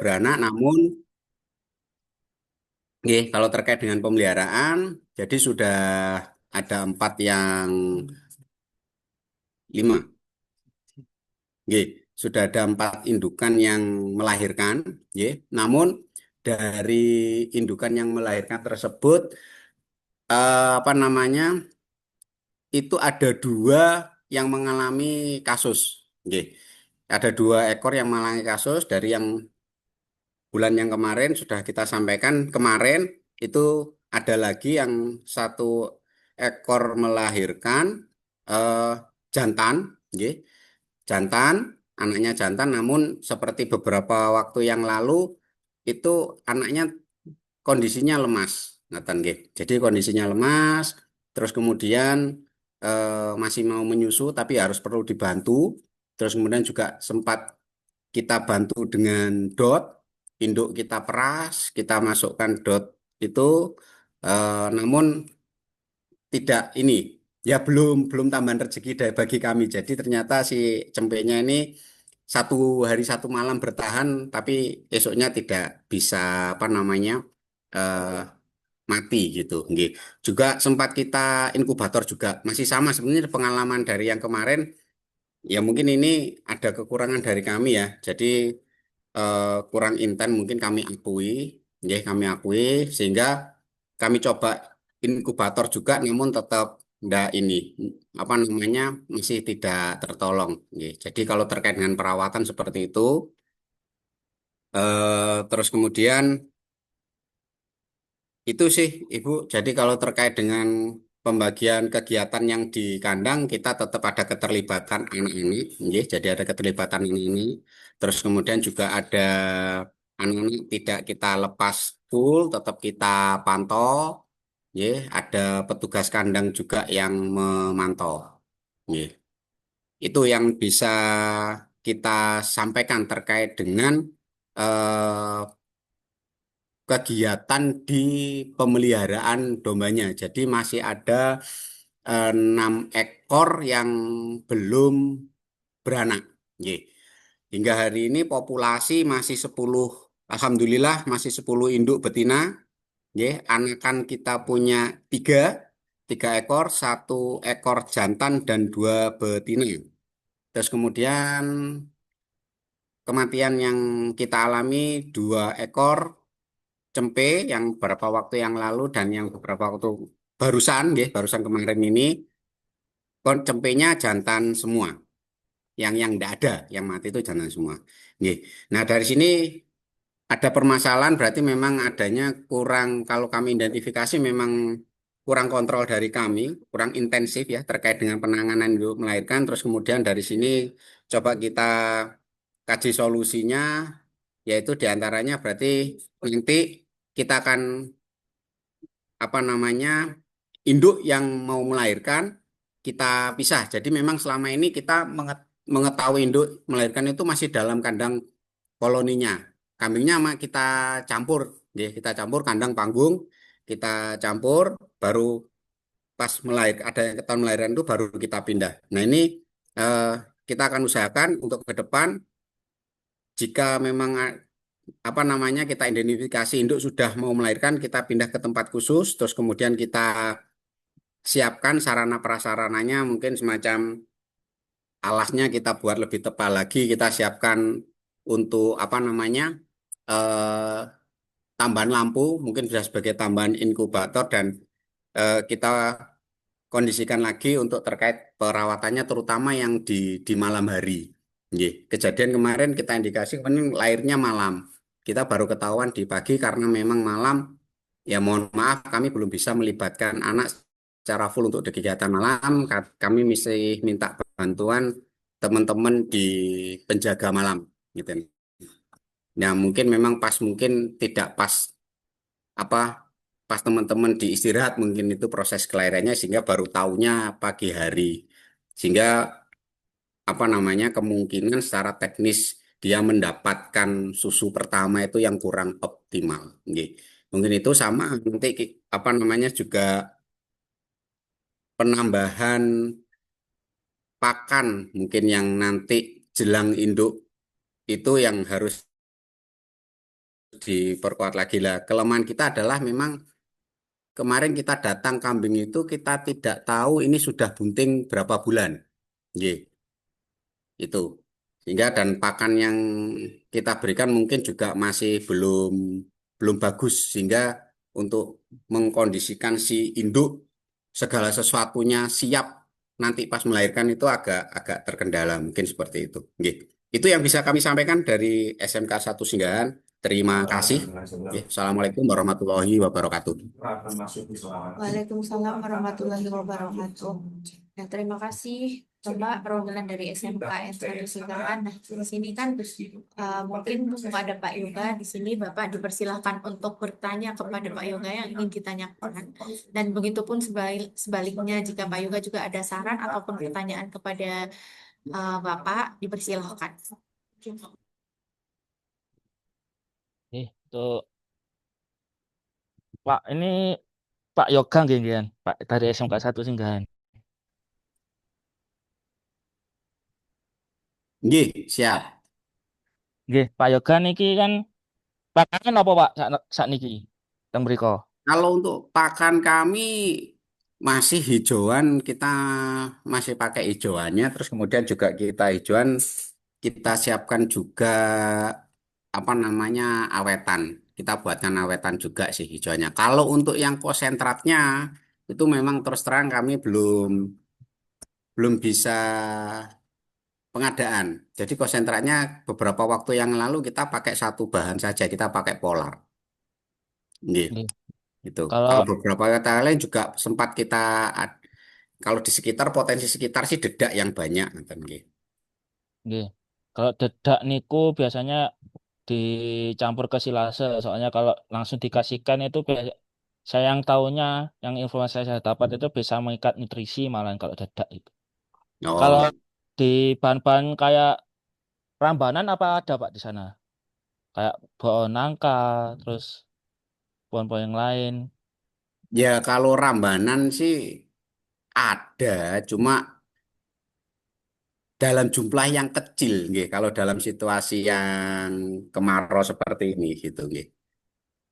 beranak, namun nggih, kalau terkait dengan pemeliharaan, jadi sudah ada 4 yang 5. Nggih, sudah ada 4 indukan yang melahirkan, nggih. Namun dari indukan yang melahirkan tersebut, apa namanya, itu ada 2 yang mengalami kasus, nggih. Ada 2 ekor yang mengalami kasus dari yang bulan yang kemarin sudah kita sampaikan. Kemarin itu ada lagi yang 1 ekor melahirkan eh, jantan, nggih. Jantan, anaknya jantan, namun seperti beberapa waktu yang lalu itu anaknya kondisinya lemas, ngaten nggih. Jadi kondisinya lemas, terus kemudian masih mau menyusu tapi harus perlu dibantu. Terus kemudian juga sempat kita bantu dengan dot, induk kita peras, kita masukkan dot itu, namun tidak ini, ya belum belum tambahan rezeki dari bagi kami. Jadi ternyata si cempenya ini 1 hari 1 malam bertahan, tapi esoknya tidak bisa apa namanya eh, mati gitu. Nggih. Juga sempat kita inkubator juga masih sama sebenarnya pengalaman dari yang kemarin. Ya mungkin ini ada kekurangan dari kami ya. Jadi kurang intens mungkin kami akui, ya kami akui sehingga kami coba inkubator juga, namun tetap enggak ini apa namanya masih tidak tertolong. Ya. Jadi kalau terkait dengan perawatan seperti itu, terus kemudian itu sih Ibu. Jadi kalau terkait dengan pembagian kegiatan yang di kandang, kita tetap ada keterlibatan anak-anak, nggih. Jadi ada keterlibatan ini. Terus kemudian juga ada anak-anak tidak kita lepas full, tetap kita pantau, nggih. Ada petugas kandang juga yang memantau, nggih. Itu yang bisa kita sampaikan terkait dengan eh, kegiatan di pemeliharaan dombanya. Jadi masih ada 6 ekor yang belum beranak. Nggih. Hingga hari ini populasi masih 10, alhamdulillah masih 10 induk betina. Nggih. Anakan kita punya 3 ekor, 1 ekor jantan dan 2 betina. Terus kemudian kematian yang kita alami 2 ekor cempe yang beberapa waktu yang lalu dan yang beberapa waktu barusan, nggih, barusan kemarin ini, cempenya jantan semua. Yang tidak ada, yang mati itu jantan semua. Nggih. Nah, dari sini ada permasalahan berarti memang adanya kurang, kalau kami identifikasi memang kurang kontrol dari kami, kurang intensif ya terkait dengan penanganan ibu melahirkan. Terus kemudian dari sini coba kita kaji solusinya, yaitu diantaranya berarti nanti kita akan apa namanya induk yang mau melahirkan kita pisah. Jadi memang selama ini kita mengetahui induk melahirkan itu masih dalam kandang koloninya. Kambingnya kita campur, ya, kita campur kandang panggung, kita campur, baru pas ada yang ketahuan melahirkan itu baru kita pindah. Nah ini eh, kita akan usahakan untuk ke depan jika memang apa namanya kita identifikasi induk sudah mau melahirkan, kita pindah ke tempat khusus, terus kemudian kita siapkan sarana prasarananya, mungkin semacam alasnya kita buat lebih tebal lagi, kita siapkan untuk apa namanya eh, tambahan lampu, mungkin bisa sebagai tambahan inkubator dan kita kondisikan lagi untuk terkait perawatannya, terutama yang di malam hari. Nggih. Kejadian kemarin kita indikasi kemarin lahirnya malam. Kita baru ketahuan di pagi karena memang malam. Ya mohon maaf kami belum bisa melibatkan anak secara full untuk di kegiatan malam. Kami mesti minta bantuan teman-teman di penjaga malam gitu. Nah, mungkin memang pas mungkin tidak pas apa pas teman-teman diistirahat mungkin itu proses kelahirannya sehingga baru tahunya pagi hari. Sehingga apa namanya kemungkinan secara teknis dia mendapatkan susu pertama itu yang kurang optimal. Nggih. Mungkin itu sama nanti apa namanya juga penambahan pakan mungkin yang nanti jelang induk itu yang harus diperkuat lagi lah. Kelemahan kita adalah memang kemarin kita datang kambing itu kita tidak tahu ini sudah bunting berapa bulan. Nggih, itu. Sehingga dan pakan yang kita berikan mungkin juga masih belum belum bagus sehingga untuk mengkondisikan si induk segala sesuatunya siap nanti pas melahirkan itu agak agak terkendala mungkin seperti itu. Nggih. Itu yang bisa kami sampaikan dari SMK 1 Singgahan. Terima kasih. Nggih. Assalamualaikum warahmatullahi wabarakatuh. Waalaikumsalam warahmatullahi wabarakatuh. Nah, terima kasih Bapak perwakilan dari SMK N1 Singgahan. Nah, di sini kan mungkin mumpung ada Pak Yoga di sini, Bapak dipersilahkan untuk bertanya kepada Pak Yoga yang ingin ditanyakan. Dan begitupun sebaliknya jika Pak Yoga juga ada saran ataupun pertanyaan kepada Bapak, dipersilahkan. Tuh Pak, ini Pak Yoga nggih nggih, Pak dari SMK 1 Singgahan. Nggih, siap. Nggih, Pak Yoga niki kan pakangen apa Pak sak niki? Teng mriko. Kalau untuk pakan kami masih hijauan, kita masih pakai hijauannya. Terus kemudian juga kita hijauan, kita siapkan juga apa namanya awetan. Kita buatkan awetan juga sih hijauannya. Kalau untuk yang konsentratnya itu memang terus terang kami belum belum bisa pengadaan. Jadi konsentratnya beberapa waktu yang lalu kita pakai satu bahan saja, kita pakai polar. Nggih. Nggih. Gitu. Kalau Kalau beberapa kata lain juga sempat kita kalau di sekitar potensi sekitar sih dedak yang banyak ngoten nggih. nggih. Kalau dedak niku biasanya dicampur ke silase, soalnya kalau langsung dikasihkan itu saya yang tahunya, yang informasi saya dapat itu bisa mengikat nutrisi malahan kalau dedak itu. Oh, Kalau nggih. di bahan-bahan kayak rambanan apa ada Pak di sana? Kayak pohon nangka, terus pohon-pohon yang lain. Ya kalau rambanan sih ada, cuma dalam jumlah yang kecil nggih. Kalau dalam situasi yang kemarau seperti ini gitu nggih.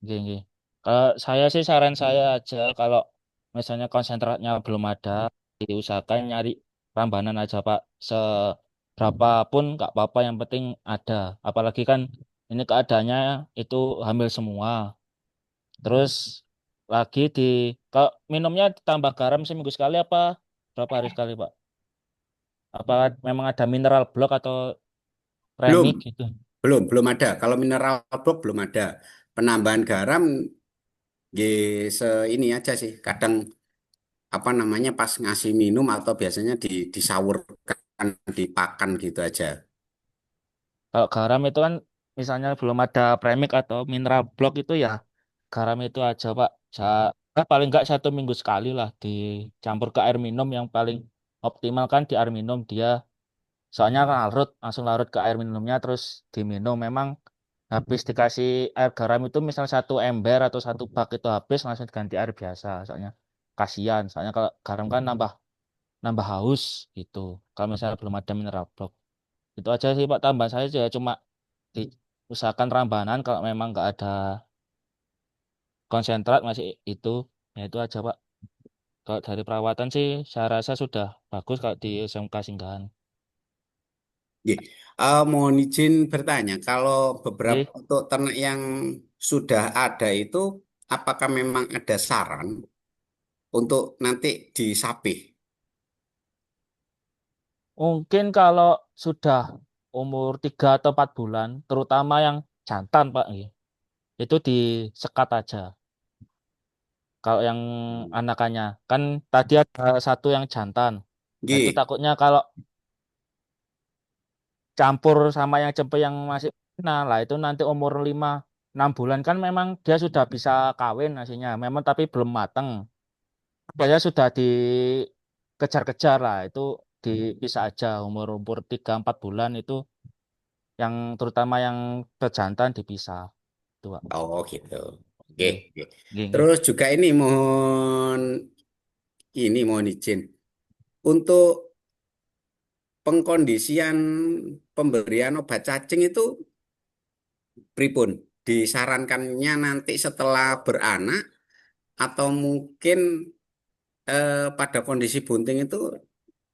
Nggih, nggih. Kalau saya sih saran saya aja kalau misalnya konsentratnya belum ada, diusahakan nyari rambanan aja Pak. Seberapa pun nggak apa-apa, yang penting ada. Apalagi kan ini keadaannya itu hamil semua. Terus lagi kalau minumnya ditambah garam seminggu sekali apa berapa hari sekali Pak? Apa memang ada mineral block atau Belum, premix gitu? belum ada. Kalau mineral blok belum ada. Penambahan garam nggih ini aja sih. Kadang apa namanya pas ngasih minum atau biasanya disahurkan dipakan gitu aja. Kalau garam itu kan misalnya belum ada premix atau mineral block itu ya garam itu aja Pak. Paling nggak 1 minggu sekali lah dicampur ke air minum, yang paling optimal kan di air minum dia, soalnya larut langsung larut ke air minumnya terus diminum. Memang habis dikasih air garam itu misal 1 ember atau 1 bak itu habis langsung diganti air biasa, soalnya kasihan, soalnya kalau garam kan nambah nambah haus gitu kalau misalnya belum ada mineral block. Itu aja sih Pak, tambahan saya juga cuma diusahakan rambanan kalau memang nggak ada konsentrat masih itu, ya itu aja Pak. Kalau dari perawatan sih saya rasa sudah bagus kalau di SMK Singgahan. Nggih. Mohon izin bertanya, kalau beberapa Oke, untuk ternak yang sudah ada itu, apakah memang ada saran untuk nanti disapih? mungkin kalau sudah umur 3 atau 4 bulan, terutama yang jantan Pak, nggih, itu disekat aja. Kalau yang anakannya, kan tadi ada satu yang jantan. Nah itu Nggih. takutnya kalau campur sama yang cempe yang masih nah lah itu nanti umur 5 6 bulan kan memang dia sudah bisa kawin aslinya, memang tapi belum mateng. Biasanya sudah dikejar-kejar lah, itu dipisah aja. Umur umur 3 4 bulan itu yang terutama yang pejantan dipisah itu Pak. Oh gitu. Oke. Nggih. Oke. Nggih, nggih. Terus juga ini mohon izin untuk pengkondisian pemberian obat cacing itu pripun? disarankannya nanti setelah beranak atau mungkin pada kondisi bunting itu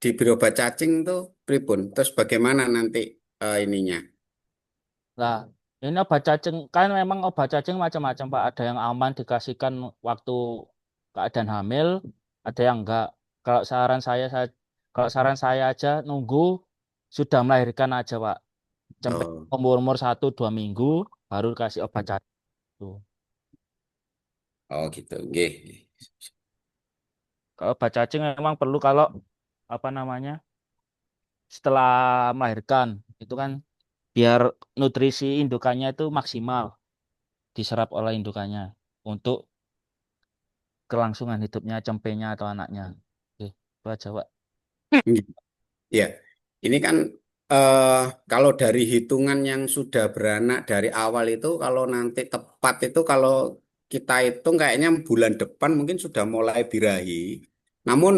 diberi obat cacing tuh pripun? Terus bagaimana nanti ininya? Nah, ini obat cacing kan memang obat cacing macam-macam Pak. Ada yang aman dikasihkan waktu keadaan hamil, ada yang enggak. Kalau saran saya kalau saran saya aja nunggu sudah melahirkan aja Pak. Sampai Oh, umur-umur 1 2 minggu baru kasih obat cacing. Tuh. oh gitu. Nggih. Kalau obat cacing memang perlu kalau apa namanya setelah melahirkan itu kan biar nutrisi indukannya itu maksimal diserap oleh indukannya untuk kelangsungan hidupnya cempenya atau anaknya. Oke, itu aja, Pak. Nggih. Ya, ini kan eh, kalau dari hitungan yang sudah beranak dari awal itu, kalau nanti tepat itu kalau kita hitung kayaknya bulan depan mungkin sudah mulai birahi. Namun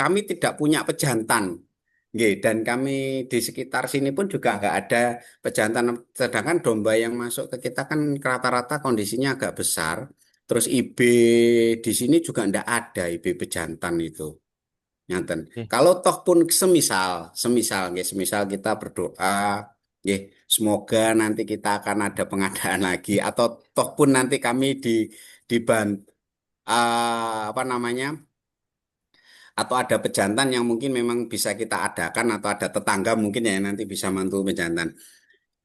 kami tidak punya pejantan. Nggih, dan kami di sekitar sini pun juga nggak ada pejantan. Sedangkan domba yang masuk ke kita kan rata-rata kondisinya agak besar. Terus IB di sini juga nggak ada IB pejantan itu. Ngaten. Oke, Kalau toh pun semisal, semisal, nggih, semisal kita berdoa, nggih, semoga nanti kita akan ada pengadaan lagi, atau toh pun nanti kami diban, apa namanya, atau ada pejantan yang mungkin memang bisa kita adakan, atau ada tetangga mungkin ya yang nanti bisa mantu pejantan.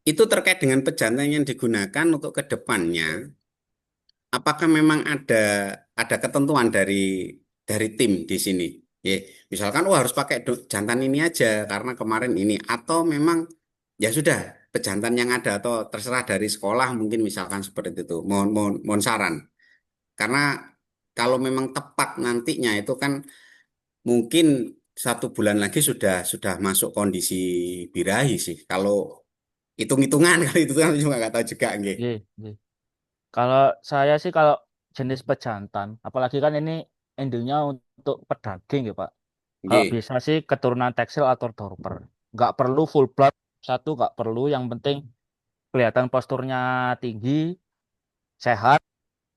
Itu terkait dengan pejantan yang digunakan untuk ke depannya. Apakah memang ada ketentuan dari tim di sini? Ya, misalkan oh harus pakai jantan ini aja karena kemarin ini atau memang ya sudah pejantan yang ada atau terserah dari sekolah mungkin misalkan seperti itu. Mohon saran. Karena kalau memang tepat nantinya itu kan mungkin 1 bulan lagi sudah masuk kondisi birahi sih. Kalau hitung-hitungan kali itu kan juga nggak tahu juga nggih. oke, oke. Kalau saya sih kalau jenis pejantan, apalagi kan ini endingnya untuk pedaging ya, Pak. Kalau Nggih. bisa sih keturunan Texel atau Dorper. Nggak perlu full blood satu, nggak perlu. Yang penting kelihatan posturnya tinggi, sehat,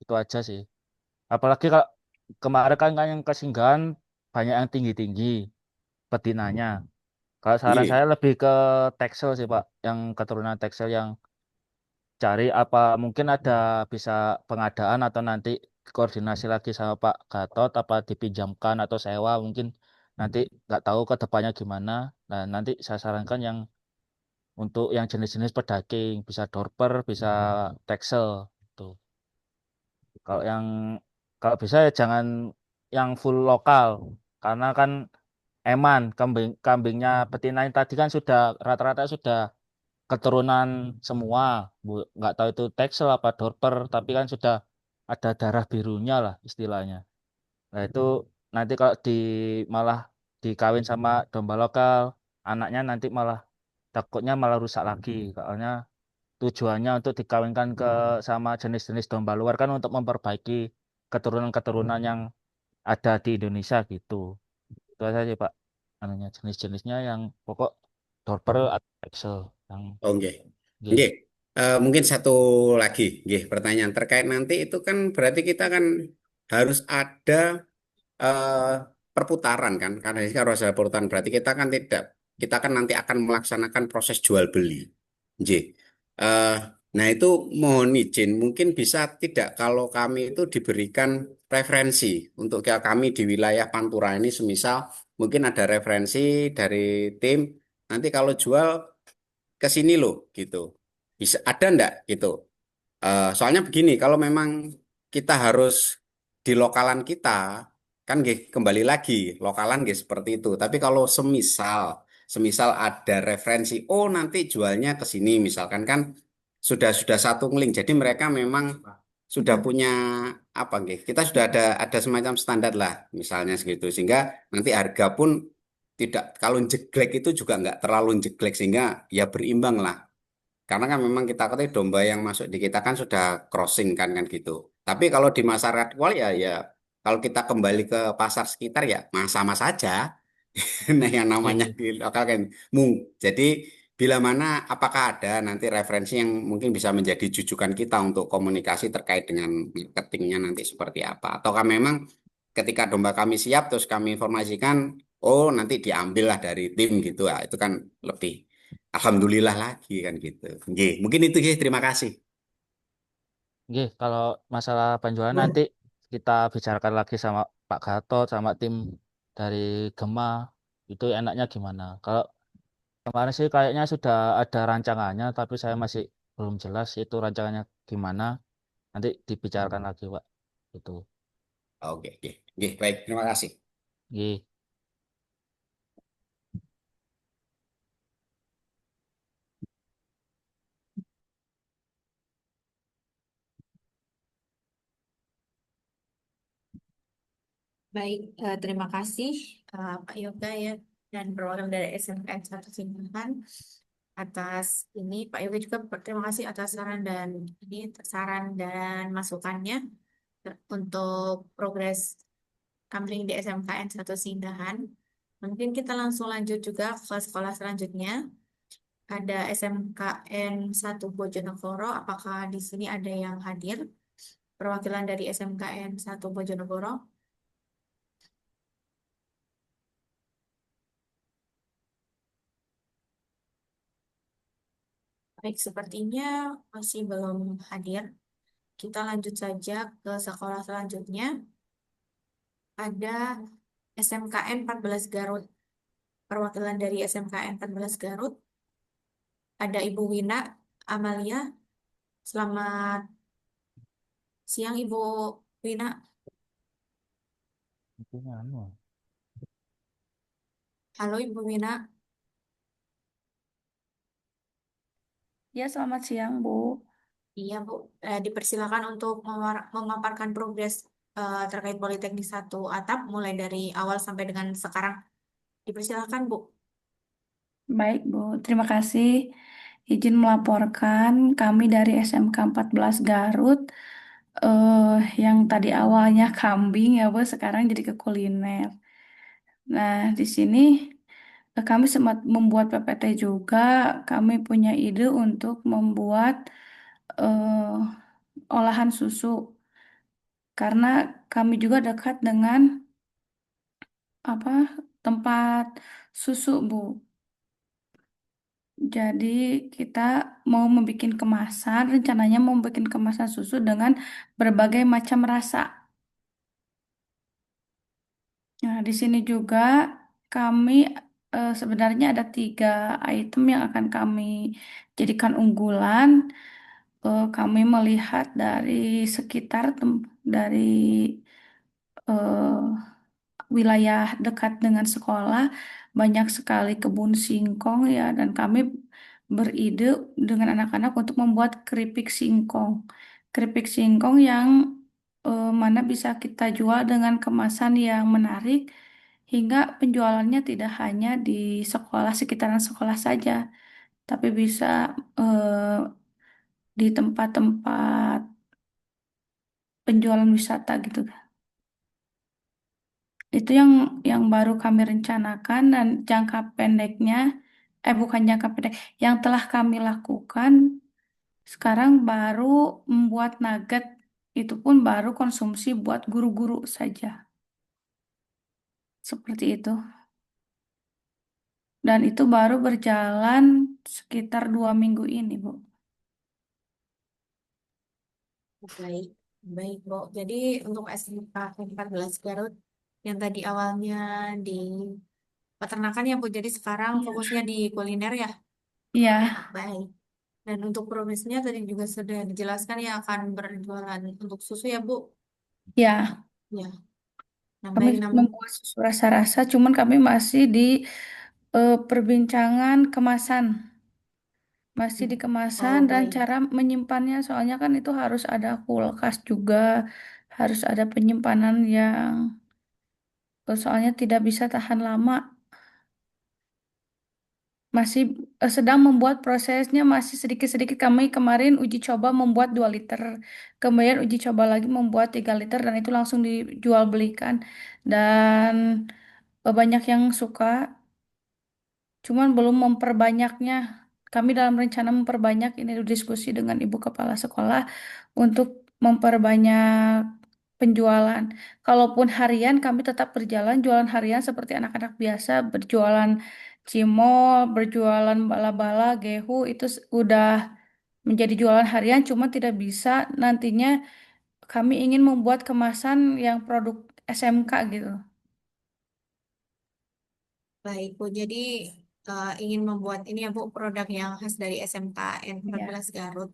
itu aja sih. Apalagi kalau kemarin kan yang kesinggahan banyak yang tinggi-tinggi betinanya. Kalau saran Nggih. saya lebih ke Texel sih Pak, yang keturunan Texel yang cari apa mungkin ada bisa pengadaan atau nanti koordinasi lagi sama Pak Gatot apa dipinjamkan atau sewa mungkin nanti nggak tahu ke depannya gimana. Nah nanti saya sarankan yang untuk yang jenis-jenis pedaging bisa Dorper, bisa Texel tuh. Kalau yang kalau bisa ya jangan yang full lokal karena kan eman kambingnya betina yang tadi kan sudah rata-rata sudah keturunan semua. Nggak tahu itu Texel apa Dorper tapi kan sudah ada darah birunya lah istilahnya. Nah itu nanti kalau malah dikawin sama domba lokal anaknya nanti malah takutnya malah rusak lagi soalnya tujuannya untuk dikawinkan ke sama jenis-jenis domba luar kan untuk memperbaiki keturunan-keturunan yang ada di Indonesia gitu. Itu aja sih Pak. Anunya jenis-jenisnya yang pokok Dorper atau Texel yang Oh, nggih. G. Nggih. Mungkin satu lagi, nggih, pertanyaan terkait nanti itu kan berarti kita kan harus ada eh, perputaran kan, karena ini kan harus ada perputaran berarti kita kan nanti akan melaksanakan proses jual beli, nggih. Eh, nah itu mohon izin, mungkin bisa tidak kalau kami itu diberikan referensi untuk kami di wilayah Pantura ini, semisal mungkin ada referensi dari tim, nanti kalau jual ke sini loh gitu. Bisa ada ndak gitu. Soalnya begini, kalau memang kita harus di lokalan kita kan nggih, kembali lagi lokalan nggih seperti itu. Tapi kalau semisal semisal ada referensi, oh nanti jualnya ke sini misalkan kan sudah satu link. Jadi mereka memang sudah punya apa nggih? Kita sudah ada semacam standar lah misalnya segitu sehingga nanti harga pun tidak kalau jeglek itu juga nggak terlalu jeglek sehingga ya berimbang lah. Karena kan memang kita ketahui domba yang masuk di kita kan sudah crossing kan gitu. Tapi kalau di masyarakat luar ya kalau kita kembali ke pasar sekitar ya sama saja. Nah yang namanya G. di lokal kan mung. Jadi bila mana apakah ada nanti referensi yang mungkin bisa menjadi jujukan kita untuk komunikasi terkait dengan marketingnya nanti seperti apa? Ataukah memang ketika domba kami siap terus kami informasikan, oh nanti diambil lah dari tim gitu ya, itu kan lebih alhamdulillah lagi kan gitu. Oke, mungkin itu guys, terima kasih. Oke, kalau masalah penjualan nanti kita bicarakan lagi sama Pak Gatot sama tim dari Gema itu enaknya gimana. Kalau kemarin sih kayaknya sudah ada rancangannya, tapi saya masih belum jelas itu rancangannya gimana. Nanti dibicarakan lagi, Pak. Itu. Oke, oke, oke, baik, terima kasih. Oke. Baik, terima kasih Pak Yoga ya dan perwakilan dari SMKN 1 Singgahan atas ini. Pak Yoga juga berterima kasih atas saran dan masukannya untuk progres kami di SMKN 1 Singgahan. Mungkin kita langsung lanjut juga ke sekolah selanjutnya. Ada SMKN 1 Bojonegoro. Apakah di sini ada yang hadir? Perwakilan dari SMKN 1 Bojonegoro. Baik, sepertinya masih belum hadir. Kita lanjut saja ke sekolah selanjutnya. Ada SMKN 14 Garut. Perwakilan dari SMKN 14 Garut. Ada Ibu Wina Amalia. Selamat siang, Ibu Wina. Itu anu. Halo, Ibu Wina. Ya, selamat siang, Bu. Iya, Bu. Dipersilakan untuk memaparkan progres terkait Politeknik 1 Atap mulai dari awal sampai dengan sekarang. Dipersilakan, Bu. Baik, Bu. Terima kasih. Izin melaporkan kami dari SMK 14 Garut eh yang tadi awalnya kambing ya, Bu, sekarang jadi ke kuliner. Nah, di sini kami sempat membuat PPT juga. Kami punya ide untuk membuat olahan susu karena kami juga dekat dengan apa tempat susu, Bu. Jadi kita mau membuat kemasan, rencananya mau membuat kemasan susu dengan berbagai macam rasa. Nah, di sini juga kami sebenarnya ada 3 item yang akan kami jadikan unggulan. Kami melihat dari sekitar dari eh, wilayah dekat dengan sekolah banyak sekali kebun singkong ya dan kami beride dengan anak-anak untuk membuat keripik singkong. Keripik singkong yang mana bisa kita jual dengan kemasan yang menarik hingga penjualannya tidak hanya di sekolah sekitaran sekolah saja, tapi bisa di tempat-tempat penjualan wisata gitu. Itu yang baru kami rencanakan dan jangka pendeknya, bukan jangka pendek, yang telah kami lakukan sekarang baru membuat nugget, itu pun baru konsumsi buat guru-guru saja. Seperti itu. Dan itu baru berjalan sekitar 2 minggu ini, Bu. Baik, baik, Bu. Jadi untuk SMK 14 Garut yang tadi awalnya di peternakan ya, Bu. Jadi sekarang fokusnya di kuliner ya. Iya, Baik. Dan untuk progresnya tadi juga sudah dijelaskan ya akan berjualan untuk susu ya, Bu. ya. Ya. Nah, Kami baik membuat susu rasa-rasa, cuman kami masih di perbincangan kemasan. Masih di kemasan Oh, dan baik. cara menyimpannya, soalnya kan itu harus ada kulkas juga, harus ada penyimpanan yang soalnya tidak bisa tahan lama. Masih sedang membuat prosesnya masih sedikit-sedikit. Kami kemarin uji coba membuat 2 liter, kemudian uji coba lagi membuat 3 liter dan itu langsung dijual belikan. Dan banyak yang suka, cuman belum memperbanyaknya. kami dalam rencana memperbanyak ini diskusi dengan Ibu Kepala Sekolah untuk memperbanyak penjualan. Kalaupun harian, kami tetap berjalan jualan harian seperti anak-anak biasa, berjualan cimol, berjualan bala-bala, gehu, itu udah menjadi jualan harian, cuma tidak bisa nantinya kami ingin membuat kemasan yang produk SMK gitu. Baik, Bu. Jadi ingin membuat ini ya, Bu, produk yang khas dari SMKN Ya. 14 Garut.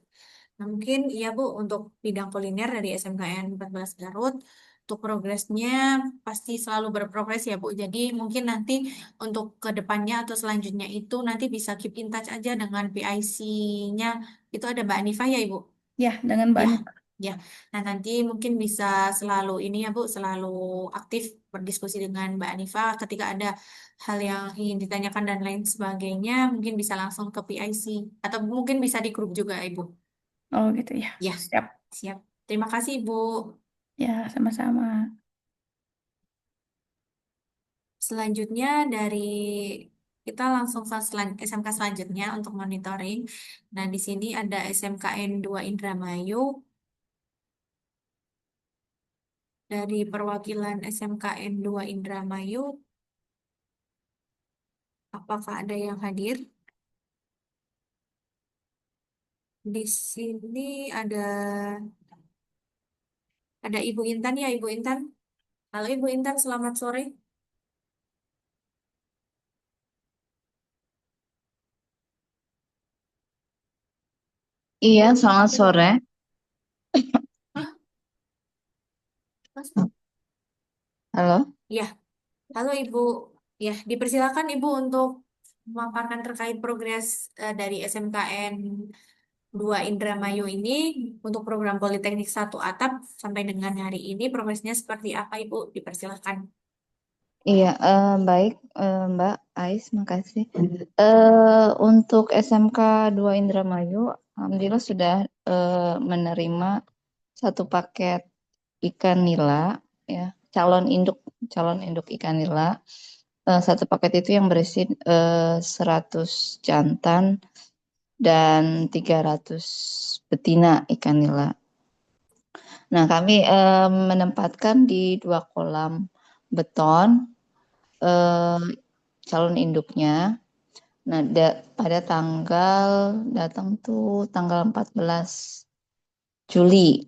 Nah, mungkin ya, Bu, untuk bidang kuliner dari SMKN 14 Garut, untuk progresnya pasti selalu berprogres ya, Bu. Jadi mungkin nanti untuk ke depannya atau selanjutnya itu nanti bisa keep in touch aja dengan PIC-nya. Itu ada Mbak Anifah ya, Ibu? Ya, dengan Mbak Ya, Anita. ya. Nah, nanti mungkin bisa selalu ini ya, Bu, selalu aktif berdiskusi dengan Mbak Anifa ketika ada hal yang ingin ditanyakan dan lain sebagainya, mungkin bisa langsung ke PIC atau mungkin bisa di grup juga, Ibu. Oh gitu ya. Ya, Siap. siap. Terima kasih, Ibu. Ya, sama-sama. Selanjutnya dari kita langsung ke SMK selanjutnya untuk monitoring. Nah, di sini ada SMKN 2 Indramayu. Dari perwakilan SMKN 2 Indramayu, apakah ada yang hadir? Di sini ada Ibu Intan ya, Ibu Intan. Halo Ibu Intan, selamat sore. Iya, selamat sore. Hah, Mas? Halo. Ya, halo Ibu. Ya, dipersilakan Ibu untuk memaparkan terkait progres dari SMKN 2 Indramayu ini untuk program Politeknik 1 Atap sampai dengan hari ini progresnya seperti apa Ibu? Dipersilakan. Iya, baik, Mbak Ais, makasih. Untuk SMK 2 Indramayu, alhamdulillah sudah menerima satu paket ikan nila, ya, calon induk ikan nila. Satu paket itu yang berisi 100 jantan dan 300 betina ikan nila. Nah, kami menempatkan di 2 kolam beton eh, calon induknya. Nah, pada datang tuh tanggal 14 Juli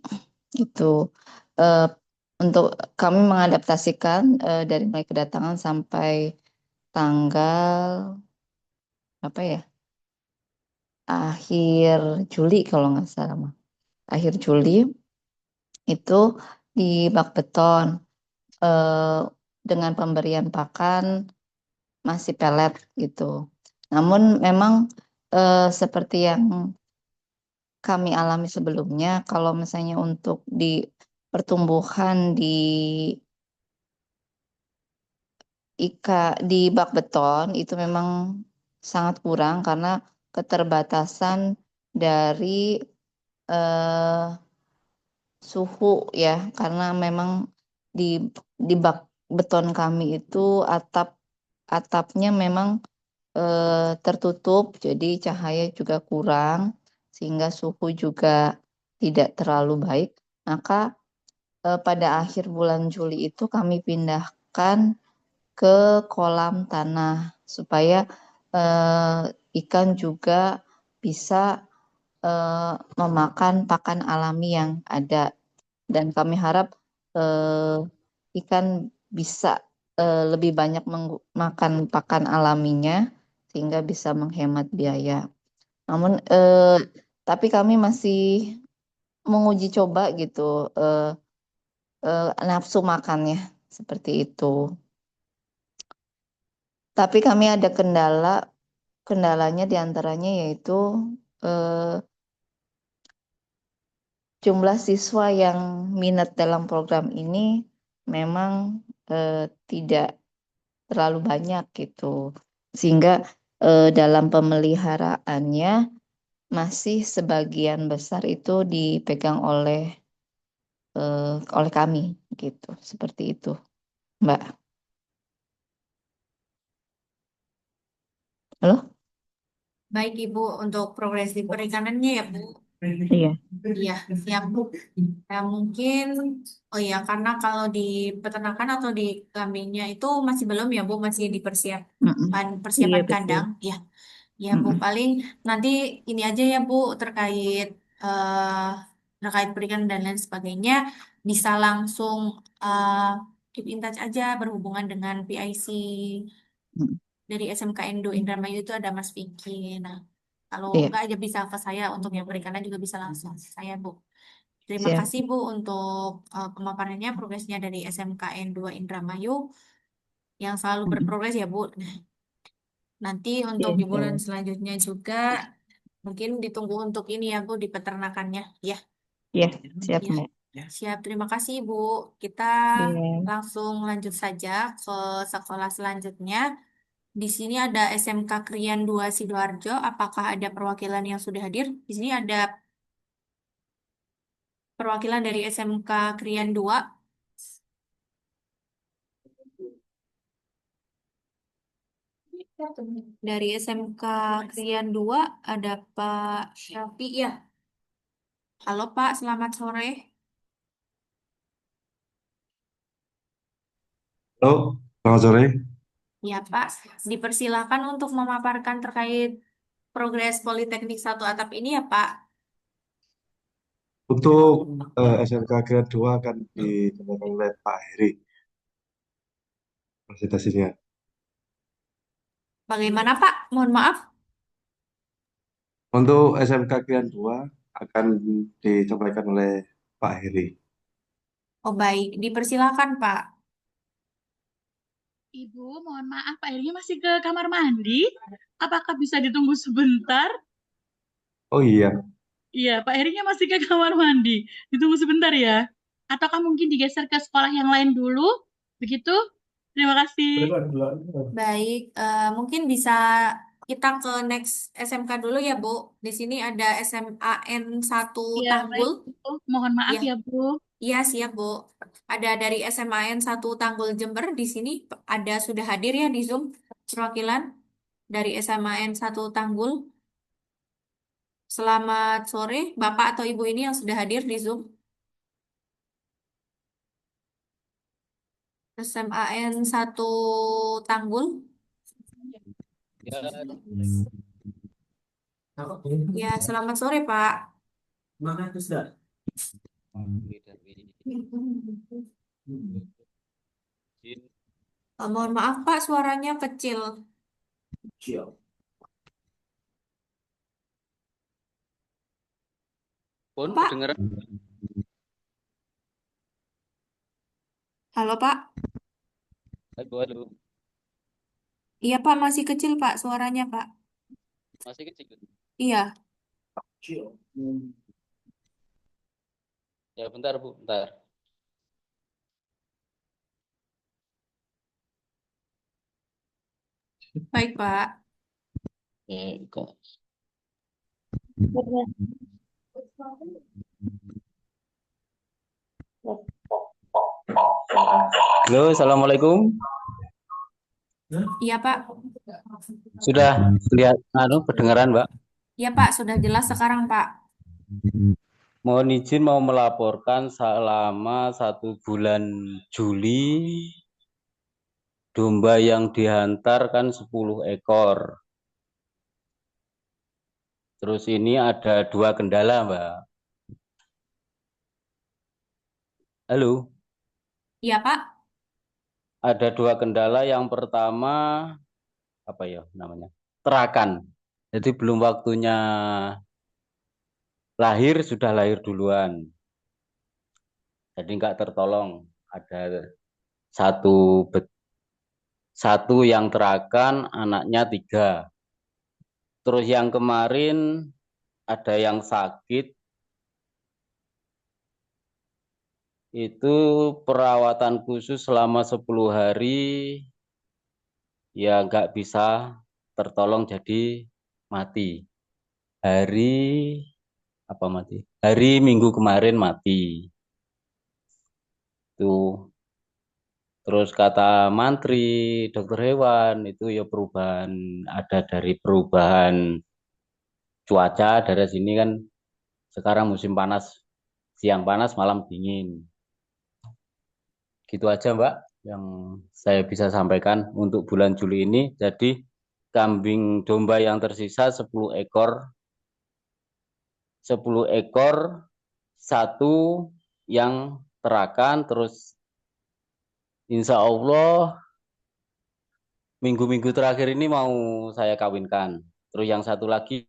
gitu. Eh, untuk kami mengadaptasikan dari mulai kedatangan sampai tanggal apa ya? Akhir Juli kalau nggak salah, mah. Akhir Juli itu di bak beton eh, dengan pemberian pakan masih pelet gitu. Namun memang seperti yang kami alami sebelumnya, kalau misalnya untuk di pertumbuhan di bak beton itu memang sangat kurang karena keterbatasan dari eh, suhu ya, karena memang di bak beton kami itu atapnya memang tertutup, jadi cahaya juga kurang, sehingga suhu juga tidak terlalu baik. Maka pada akhir bulan Juli itu kami pindahkan ke kolam tanah supaya ikan juga bisa memakan pakan alami yang ada. Dan kami harap ikan bisa lebih banyak makan pakan alaminya sehingga bisa menghemat biaya. Namun tapi kami masih menguji coba gitu nafsu makannya seperti itu. Tapi kami ada kendalanya diantaranya yaitu eh, jumlah siswa yang minat dalam program ini memang tidak terlalu banyak gitu. Sehingga dalam pemeliharaannya masih sebagian besar itu dipegang oleh kami gitu. Seperti itu, Mbak. Halo? Baik Ibu, untuk progres di perikanannya ya Bu. Iya. Iya, siap Bu. Ya, mungkin, oh ya, karena kalau di peternakan atau di kambingnya itu masih belum ya Bu, masih Mm-mm. Iya persiapan betul. kandang. Ya, ya Bu, Mm-mm. paling nanti ini aja ya Bu, terkait perikan dan lain sebagainya, bisa langsung eh, keep in touch aja berhubungan dengan PIC Mm-mm. dari SMK Indo Indramayu itu ada Mas Vicky. Nah, kalau Iya, enggak aja bisa ke saya untuk yang perikanan juga bisa langsung ke saya Bu. Terima siap. kasih Bu untuk pemaparannya progresnya dari SMKN 2 Indramayu yang selalu Mm-mm. berprogres ya Bu. Nah, nanti Iya, untuk di insya bulan Allah. selanjutnya juga mungkin ditunggu untuk ini ya Bu di peternakannya. Ya, Iya, siap ya. Mbak. Siap, terima kasih Bu. Kita Iya. langsung lanjut saja ke sekolah selanjutnya. Di sini ada SMK Krian 2 Sidoarjo. Apakah ada perwakilan yang sudah hadir? Di sini ada perwakilan dari SMK Krian 2. Dari SMK Krian 2 ada Pak Syafi ya. Halo Pak, selamat sore. Halo, selamat sore. Ya Pak, dipersilakan untuk memaparkan terkait progres Politeknik Satu Atap ini ya Pak. Untuk SMK Grade 2 akan disampaikan oleh Pak Heri presentasinya. Bagaimana Pak? Mohon maaf. Untuk SMK Grade 2 akan disampaikan oleh Pak Heri. Oh baik, dipersilakan Pak. Ibu, mohon maaf, Pak Herinya masih ke kamar mandi. Apakah bisa ditunggu sebentar? Oh iya, Iya, Pak Herinya masih ke kamar mandi. Ditunggu sebentar ya. Ataukah mungkin digeser ke sekolah yang lain dulu? Begitu? Terima kasih. Baik, mungkin bisa kita ke next SMK dulu ya Bu. Di sini ada SMAN 1 Iya, baik, Tanggul. Bu. Mohon maaf Ya, ya, Bu. iya siap Bu. Ada dari SMAN 1 Tanggul Jember di sini ada sudah hadir ya di Zoom perwakilan dari SMAN 1 Tanggul. Selamat sore Bapak atau Ibu ini yang sudah hadir di Zoom. SMAN 1 Tanggul. Ya, selamat sore Pak. Mohon maaf Pak, suaranya kecil. Pun Pak, kedengeran. halo Pak. Halo, halo. Iya Pak, masih kecil Pak suaranya Pak. Masih kecil. Iya, Ya, bentar, Bu, bentar. baik Pak. Kok. Halo, Assalamualaikum. Iya Pak. Sudah lihat, kedengaran, Mbak? Iya Pak, sudah jelas sekarang Pak. Mohon izin mau melaporkan selama 1 bulan Juli, domba yang dihantarkan 10 ekor. Terus ini ada 2 kendala, Mbak. Halo, Iya Pak. ada 2 kendala. Yang pertama, apa ya namanya? Terakan. Jadi belum waktunya lahir, sudah lahir duluan. Jadi nggak tertolong. Ada satu satu yang terakan, anaknya 3. Terus yang kemarin ada yang sakit, itu perawatan khusus selama 10 hari, ya nggak bisa tertolong jadi mati. Hari apa mati? Hari Minggu kemarin mati. Itu. Terus kata mantri, dokter hewan, itu ya perubahan, ada dari perubahan cuaca dari sini kan sekarang musim panas, siang panas, malam dingin. Gitu aja Mbak yang saya bisa sampaikan untuk bulan Juli ini. Jadi kambing domba yang tersisa 10 ekor, 10 ekor, satu yang terakan, terus insya Allah minggu-minggu terakhir ini mau saya kawinkan. Terus yang satu lagi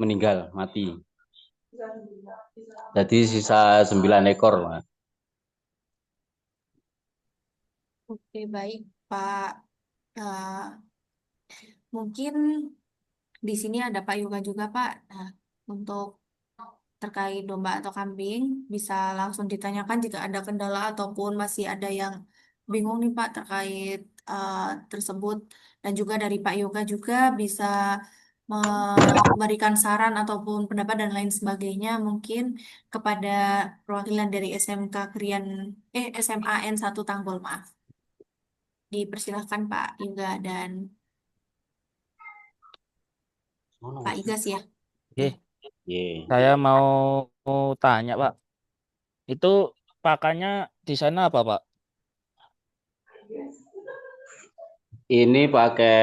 meninggal, mati. Jadi sisa 9 ekor, Mas. Oke, baik, Pak. Eh, mungkin di sini ada Pak Yoga juga, Pak. Nah, untuk terkait domba atau kambing, bisa langsung ditanyakan jika ada kendala ataupun masih ada yang bingung nih Pak terkait eh, tersebut. Dan juga dari Pak Yoga juga bisa memberikan saran ataupun pendapat dan lain sebagainya mungkin kepada perwakilan dari SMK SMA N1 Tanggul, maaf. Dipersilahkan Pak Yoga dan Pak Igas ya. Oke, Ye. saya mau tanya Pak, itu pakannya di sana apa Pak? Ini pakai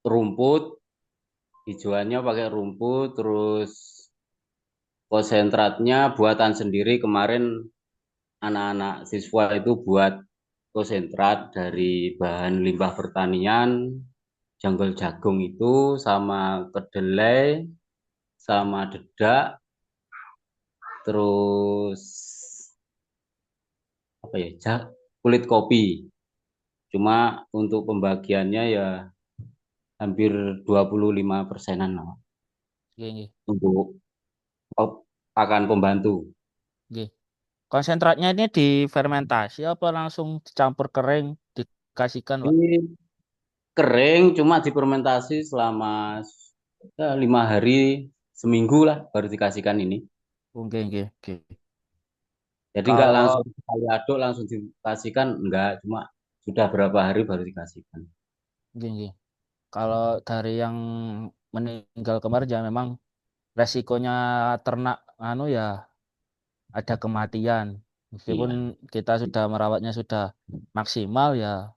rumput, hijauannya pakai rumput, terus konsentratnya buatan sendiri. Kemarin anak-anak siswa itu buat konsentrat dari bahan limbah pertanian, janggol jagung itu, sama kedelai, sama dedak, terus apa ya, kulit kopi. Cuma untuk pembagiannya ya hampir 25%-an lah, Oke, oke, untuk pakan pembantu. oke. Konsentratnya ini difermentasi apa langsung dicampur kering dikasihkan Pak? Ini kering, cuma difermentasi selama ya, 5 hari, seminggu lah baru dikasihkan ini. Oke, oke, oke. Jadi nggak Kalau langsung sekali aduk langsung dikasihkan, enggak, cuma sudah berapa hari baru dikasihkan. oke, oke. Kalau dari yang meninggal kemarin ya memang resikonya ternak anu ya ada kematian. Meskipun Iya, kita sudah merawatnya sudah maksimal ya,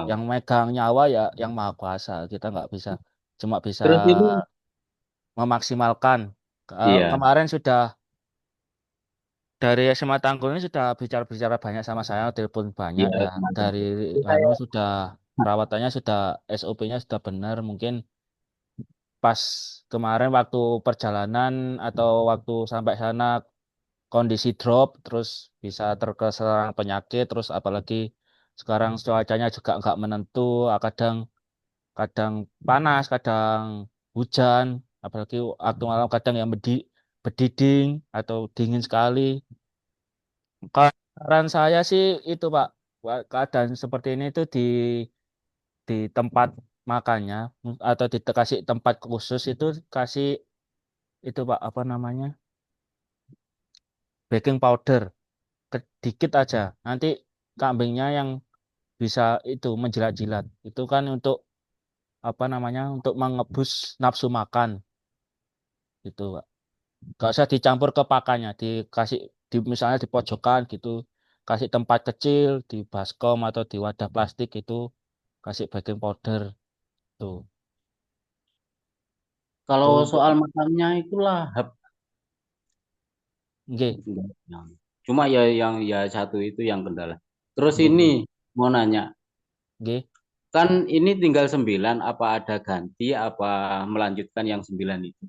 yang mau. megang nyawa ya yang maha kuasa. Kita nggak bisa, cuma bisa Terus ini, memaksimalkan. iya, Kemarin sudah dari SMA Tanggul ini sudah bicara-bicara banyak sama saya, telepon banyak iya, ya. semacam Dari itu. anu sudah perawatannya sudah SOP-nya sudah benar. Mungkin pas kemarin waktu perjalanan atau waktu sampai sana kondisi drop terus bisa terserang penyakit terus apalagi sekarang cuacanya juga nggak menentu, kadang kadang panas kadang hujan, apalagi waktu malam kadang yang berdiding atau dingin sekali. Saran saya sih itu Pak, keadaan seperti ini itu di tempat makannya atau dikasih tempat khusus itu kasih itu Pak apa namanya, baking powder dikit aja, nanti kambingnya yang bisa itu menjilat-jilat itu kan untuk apa namanya untuk mengebus nafsu makan gitu Pak. Gak usah dicampur ke pakannya, dikasih di misalnya di pojokan gitu, kasih tempat kecil di baskom atau di wadah plastik itu, kasih baking powder tuh. Kalau Itu untuk soal makannya itulah nggih, cuma ya yang ya satu itu yang kendala. Terus nggih, ini nggih, mau nanya, nggih. kan ini tinggal 9, apa ada ganti, apa melanjutkan yang 9 itu?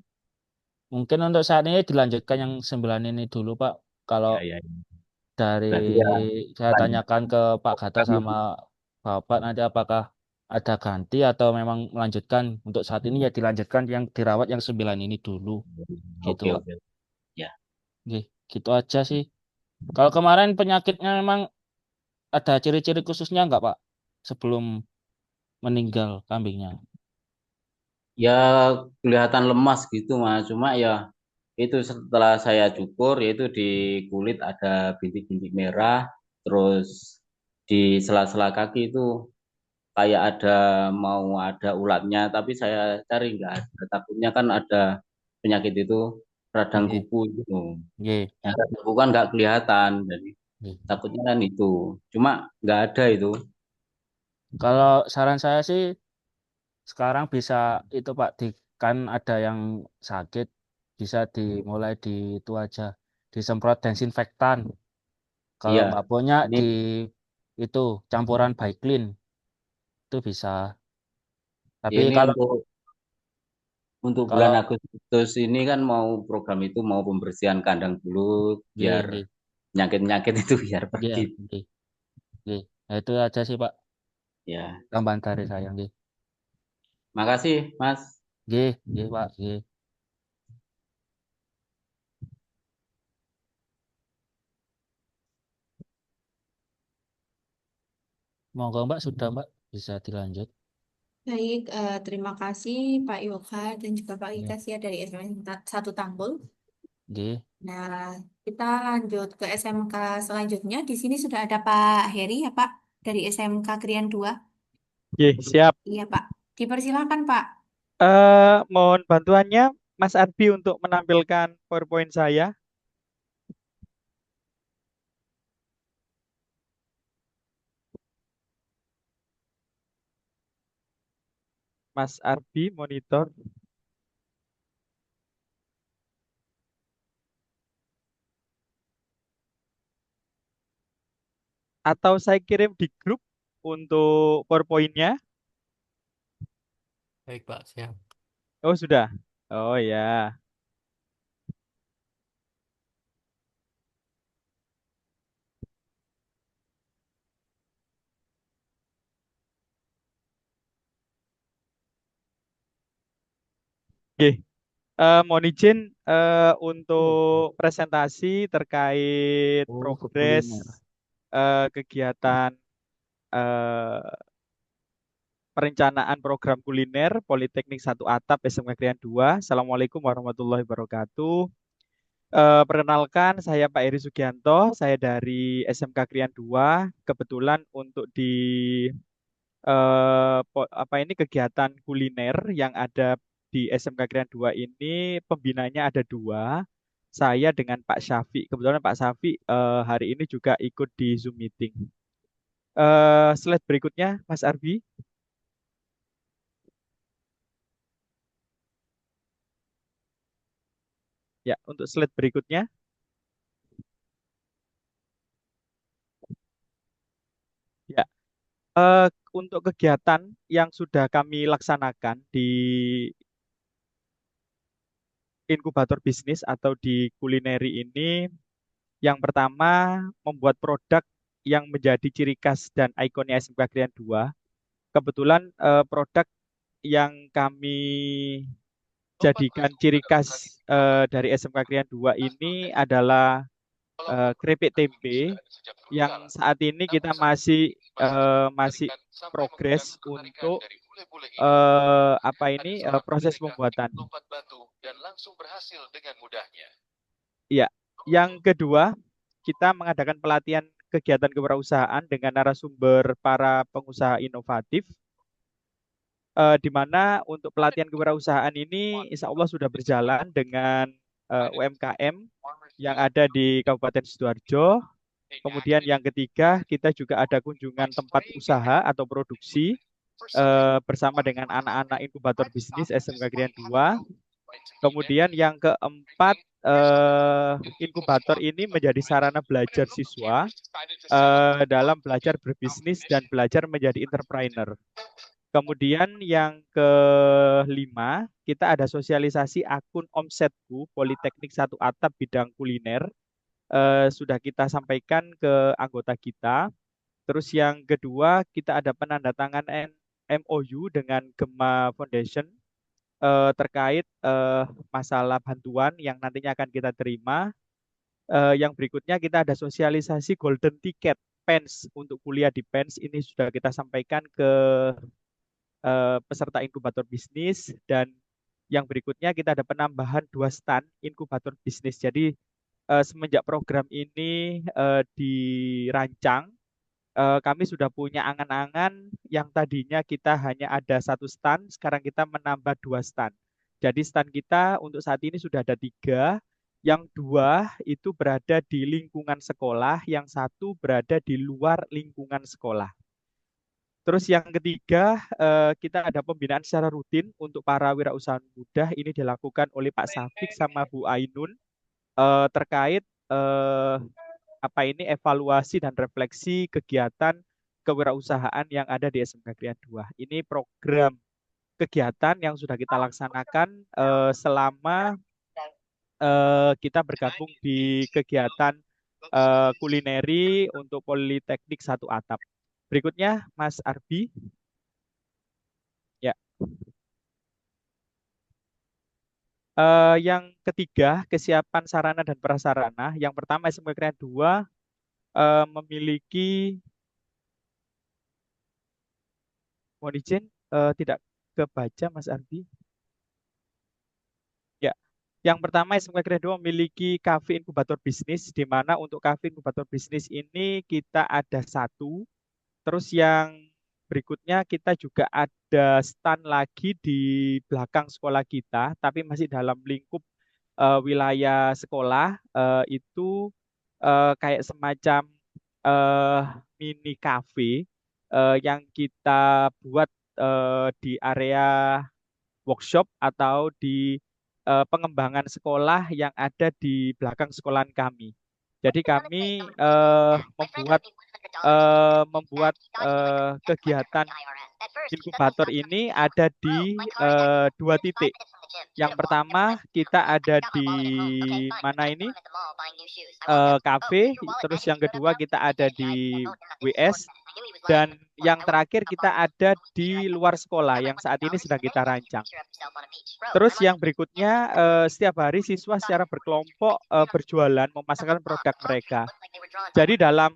Mungkin untuk saat ini dilanjutkan yang 9 ini dulu Pak. Kalau Ya, ya, ya. dari Berarti ya saya lanjut tanyakan ke Pak Gatot sama kami. Bapak nanti apakah ada ganti atau memang melanjutkan, untuk saat ini ya dilanjutkan yang dirawat yang 9 ini dulu gitu Oke, Pak. oke. Ya. Nggih, gitu aja sih. Kalau kemarin penyakitnya memang ada ciri-ciri khususnya nggak Pak sebelum meninggal kambingnya? Ya kelihatan lemas gitu Mas. Cuma ya itu setelah saya cukur yaitu di kulit ada bintik-bintik merah, terus di sela-sela kaki itu kayak mau ada ulatnya, tapi saya cari nggak ada. Takutnya kan ada penyakit itu radang Nggih, kuku itu. nggih, Yang radang kuku kan nggak kelihatan, jadi nggih. takutnya kan itu. Cuma nggak ada itu. Kalau saran saya sih sekarang bisa itu Pak, kan ada yang sakit bisa dimulai di itu aja, disemprot desinfektan. Kalau Iya, Mbak punya ini di itu campuran Baiklin itu bisa. Tapi ini kalau untuk bulan kalau Agustus ini kan mau program itu mau pembersihan kandang dulu nggih, biar nggih, penyakit-penyakit itu biar nggih, pergi. nggih, nggih. Nah, itu aja sih Pak Ya, tambahan dari saya nggih. makasih Mas. Nggih, nggih Pak, nggih. Monggo Mbak, sudah Mbak, bisa dilanjut. Baik, terima kasih Pak Yoga dan juga Pak Nggih, Ikas ya dari SMK 1 Tanggul. nggih. Nah, kita lanjut ke SMK selanjutnya. Di sini sudah ada Pak Heri ya Pak dari SMK Krian 2. Oke, siap. Iya Pak, dipersilakan Pak. Mohon bantuannya Mas Arbi untuk menampilkan PowerPoint saya. Mas Arbi monitor. Atau saya kirim di grup untuk PowerPoint-nya. Baik, Pak, siap. Oh, sudah. Oh ya. Oke. Mohon izin untuk presentasi terkait Oh, ke progres kuliner. kegiatan eh, perencanaan program kuliner Politeknik 1 Atap SMK Krian 2. Assalamualaikum warahmatullahi wabarakatuh. Perkenalkan, saya Pak Eri Sugianto, saya dari SMK Krian 2. Kebetulan untuk di apa ini kegiatan kuliner yang ada di SMK Krian 2 ini pembinanya ada dua. Saya dengan Pak Syafi. Kebetulan Pak Syafi hari ini juga ikut di Zoom meeting. Slide berikutnya, Mas Arbi. Ya, untuk slide berikutnya. Ya, untuk kegiatan yang sudah kami laksanakan di inkubator bisnis atau di kulineri ini, yang pertama membuat produk yang menjadi ciri khas dan ikonnya SMK Krian 2. Kebetulan produk yang kami jadikan ciri khas dari SMK Krian 2 ini adalah keripik tempe yang saat ini kita masih progres untuk apa ini proses pembuatan. Ya, yang kedua kita mengadakan pelatihan kegiatan kewirausahaan dengan narasumber para pengusaha inovatif, di mana untuk pelatihan kewirausahaan ini insya Allah sudah berjalan dengan UMKM yang ada di Kabupaten Sidoarjo. Kemudian yang ketiga, kita juga ada kunjungan tempat usaha atau produksi bersama dengan anak-anak inkubator bisnis SMK Krian 2. Kemudian yang keempat, inkubator ini menjadi sarana belajar siswa dalam belajar berbisnis dan belajar menjadi entrepreneur. Kemudian yang kelima, kita ada sosialisasi akun Omsetku Politeknik 1 Atap bidang kuliner. Sudah kita sampaikan ke anggota kita. Terus yang kedua, kita ada penandatangan MOU dengan Gema Foundation terkait masalah bantuan yang nantinya akan kita terima. Yang berikutnya kita ada sosialisasi golden ticket PENS untuk kuliah di PENS. Ini sudah kita sampaikan ke peserta inkubator bisnis, dan yang berikutnya kita ada penambahan 2 stand inkubator bisnis. Jadi semenjak program ini dirancang, kami sudah punya angan-angan yang tadinya kita hanya ada satu stand, sekarang kita menambah 2 stand. Jadi stand kita untuk saat ini sudah ada 3, yang 2 itu berada di lingkungan sekolah, yang 1 berada di luar lingkungan sekolah. Terus yang ketiga, kita ada pembinaan secara rutin untuk para wirausahawan muda. Ini dilakukan oleh Pak Safik sama Bu Ainun terkait apa ini evaluasi dan refleksi kegiatan kewirausahaan yang ada di SMK Krian 2. Ini program kegiatan yang sudah kita laksanakan selama kita bergabung di kegiatan kulineri untuk Politeknik 1 Atap. Berikutnya Mas Arbi. Ya. Yang ketiga, kesiapan sarana dan prasarana. Yang pertama, SMK Krian 2 memiliki, mohon izin, tidak kebaca Mas Arbi. Ya, yang pertama SMK Krian 2 memiliki kafe inkubator bisnis, di mana untuk kafe inkubator bisnis ini kita ada 1. Terus yang berikutnya kita juga ada stand lagi di belakang sekolah kita, tapi masih dalam lingkup wilayah sekolah. Itu kayak semacam eh, mini cafe yang kita buat di area workshop atau di pengembangan sekolah yang ada di belakang sekolahan kami. Jadi kami membuat kegiatan inkubator ini ada di 2 titik. Yang pertama kita ada di mana ini kafe, terus yang kedua kita ada di WS, dan yang terakhir kita ada di luar sekolah yang saat ini sedang kita rancang. Terus yang berikutnya setiap hari siswa secara berkelompok berjualan memasarkan produk mereka. Jadi dalam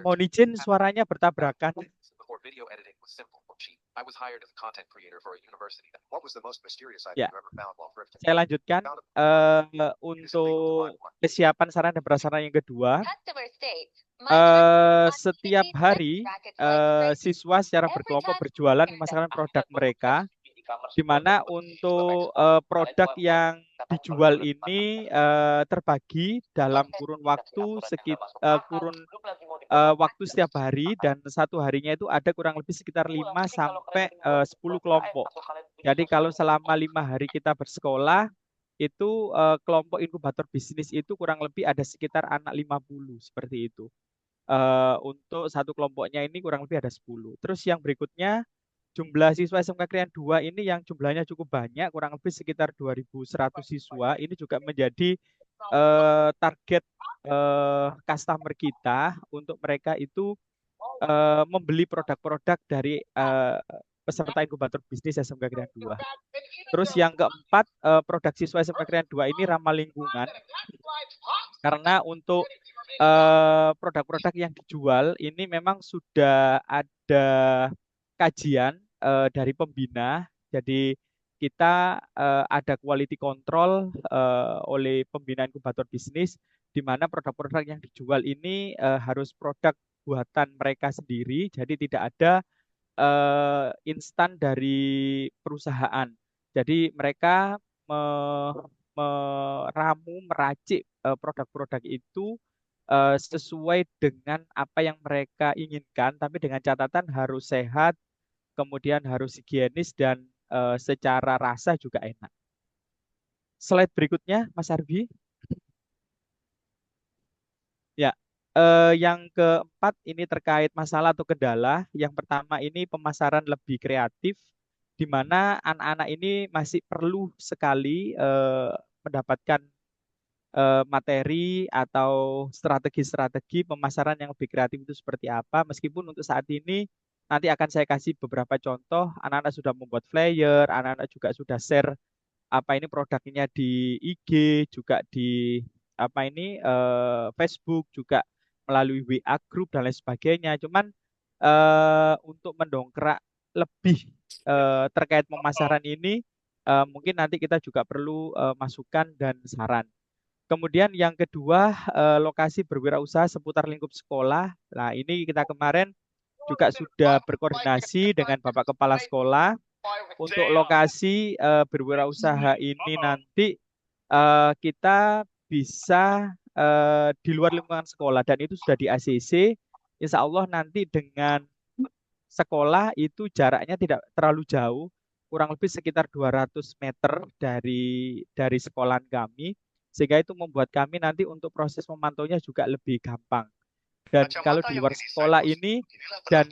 mohon izin suaranya bertabrakan. Ya, saya lanjutkan untuk kesiapan sarana dan prasarana yang kedua. Setiap hari siswa secara berkelompok berjualan memasarkan produk mereka, di mana untuk produk yang dijual ini terbagi dalam kurun waktu waktu setiap hari, dan satu harinya itu ada kurang lebih sekitar 5 sampai 10 kelompok. Jadi kalau selama 5 hari kita bersekolah, itu kelompok inkubator bisnis itu kurang lebih ada sekitar anak 50 seperti itu. Untuk satu kelompoknya ini kurang lebih ada 10. Terus yang berikutnya, jumlah siswa SMK Krian 2 ini yang jumlahnya cukup banyak, kurang lebih sekitar 2.100 siswa. Ini juga menjadi target customer kita untuk mereka itu membeli produk-produk dari peserta inkubator bisnis SMK Krian 2. Terus yang keempat, produk siswa SMK Krian 2 ini ramah lingkungan, karena untuk produk-produk yang dijual ini memang sudah ada kajian dari pembina. Jadi kita ada quality control oleh pembina inkubator bisnis, di mana produk-produk yang dijual ini harus produk buatan mereka sendiri. Jadi tidak ada instan dari perusahaan. Jadi mereka meramu, meracik produk-produk itu sesuai dengan apa yang mereka inginkan, tapi dengan catatan harus sehat, kemudian harus higienis, dan secara rasa juga enak. Slide berikutnya, Mas Arbi. Ya, yang keempat ini terkait masalah atau kendala. Yang pertama ini pemasaran lebih kreatif, di mana anak-anak ini masih perlu sekali mendapatkan materi atau strategi-strategi pemasaran yang lebih kreatif itu seperti apa. Meskipun untuk saat ini nanti akan saya kasih beberapa contoh, anak-anak sudah membuat flyer, anak-anak juga sudah share apa ini produknya di IG, juga di apa ini Facebook, juga melalui WA group dan lain sebagainya. Cuman untuk mendongkrak lebih terkait pemasaran ini, mungkin nanti kita juga perlu masukan dan saran. Kemudian yang kedua, lokasi berwirausaha seputar lingkup sekolah. Nah, ini kita kemarin juga sudah berkoordinasi dengan Bapak Kepala Sekolah untuk lokasi berwirausaha ini nanti kita bisa di luar lingkungan sekolah dan itu sudah di ACC. Insya Allah nanti dengan sekolah itu jaraknya tidak terlalu jauh, kurang lebih sekitar 200 meter dari sekolahan kami, sehingga itu membuat kami nanti untuk proses memantaunya juga lebih gampang. Dan kalau di luar sekolah ini dan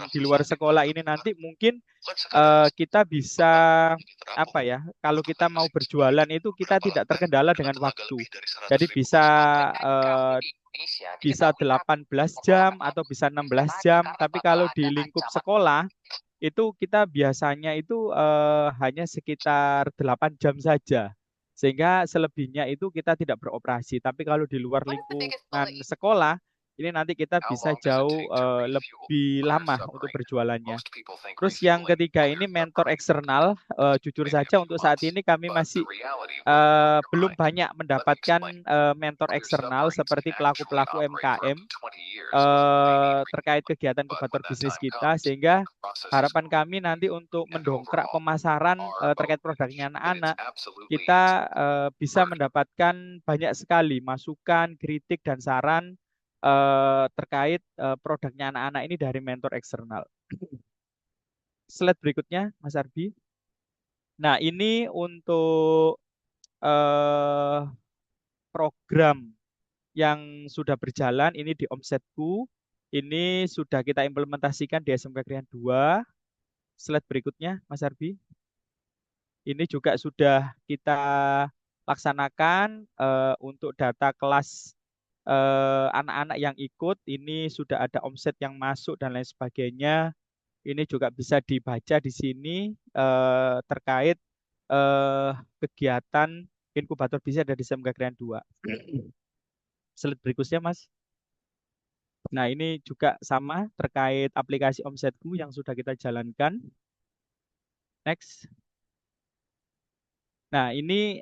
di luar sekolah ini nanti mungkin kita bisa apa ya? Kalau kita mau berjualan itu kita tidak terkendala dengan waktu. Jadi eh, bisa 18 jam atau bisa 16 jam, tapi kalau di lingkup sekolah itu kita biasanya itu hanya sekitar 8 jam saja. Sehingga selebihnya itu kita tidak beroperasi. Tapi kalau di luar lingkungan sekolah, ini nanti kita bisa jauh lebih lama untuk berjualannya. Terus yang ketiga ini mentor eksternal. Jujur saja untuk saat ini kami masih belum banyak mendapatkan mentor eksternal seperti pelaku-pelaku UMKM terkait kegiatan inkubator bisnis kita, sehingga harapan kami nanti untuk mendongkrak pemasaran terkait produknya anak-anak, kita bisa mendapatkan banyak sekali masukan, kritik, dan saran terkait produknya anak-anak ini dari mentor eksternal. Slide berikutnya, Mas Arbi. Nah, ini untuk program yang sudah berjalan, ini di Omsetku. Ini sudah kita implementasikan di SMK Krian 2. Slide berikutnya, Mas Arbi. Ini juga sudah kita laksanakan untuk data kelas anak-anak yang ikut. Ini sudah ada omset yang masuk dan lain sebagainya. Ini juga bisa dibaca di sini terkait kegiatan inkubator bisnis ada di SMK Krian 2. Slide berikutnya, Mas. Nah, ini juga sama terkait aplikasi Omsetku yang sudah kita jalankan. Next. Nah, ini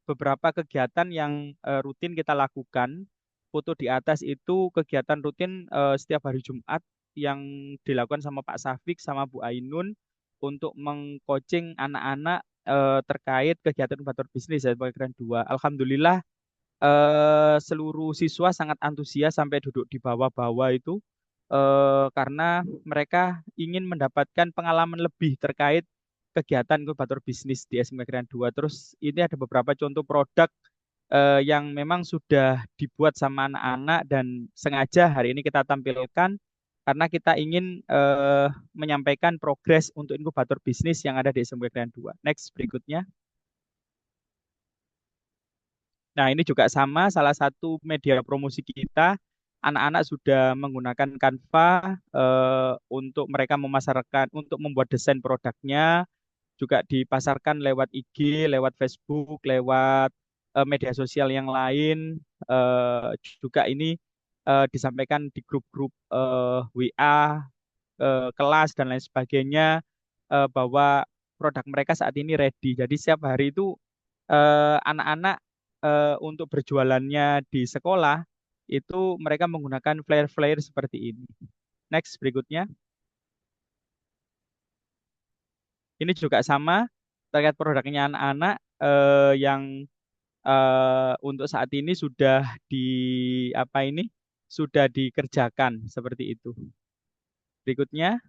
beberapa kegiatan yang rutin kita lakukan. Foto di atas itu kegiatan rutin setiap hari Jumat yang dilakukan sama Pak Safik sama Bu Ainun untuk mengcoaching anak-anak terkait kegiatan inkubator bisnis ya Keren 2. Alhamdulillah seluruh siswa sangat antusias sampai duduk di bawah-bawah itu karena mereka ingin mendapatkan pengalaman lebih terkait kegiatan inkubator bisnis di SMK Krian 2. Terus ini ada beberapa contoh produk yang memang sudah dibuat sama anak-anak dan sengaja hari ini kita tampilkan karena kita ingin menyampaikan progres untuk inkubator bisnis yang ada di SMK Krian 2. Next berikutnya. Nah, ini juga sama, salah satu media promosi kita, anak-anak sudah menggunakan Canva untuk mereka memasarkan, untuk membuat desain produknya, juga dipasarkan lewat IG, lewat Facebook, lewat media sosial yang lain. Juga ini disampaikan di grup-grup WA, kelas, dan lain sebagainya, bahwa produk mereka saat ini ready. Jadi setiap hari itu anak-anak untuk berjualannya di sekolah itu mereka menggunakan flyer-flyer seperti ini. Next berikutnya. Ini juga sama terkait produknya anak-anak yang untuk saat ini sudah sudah dikerjakan seperti itu. Berikutnya.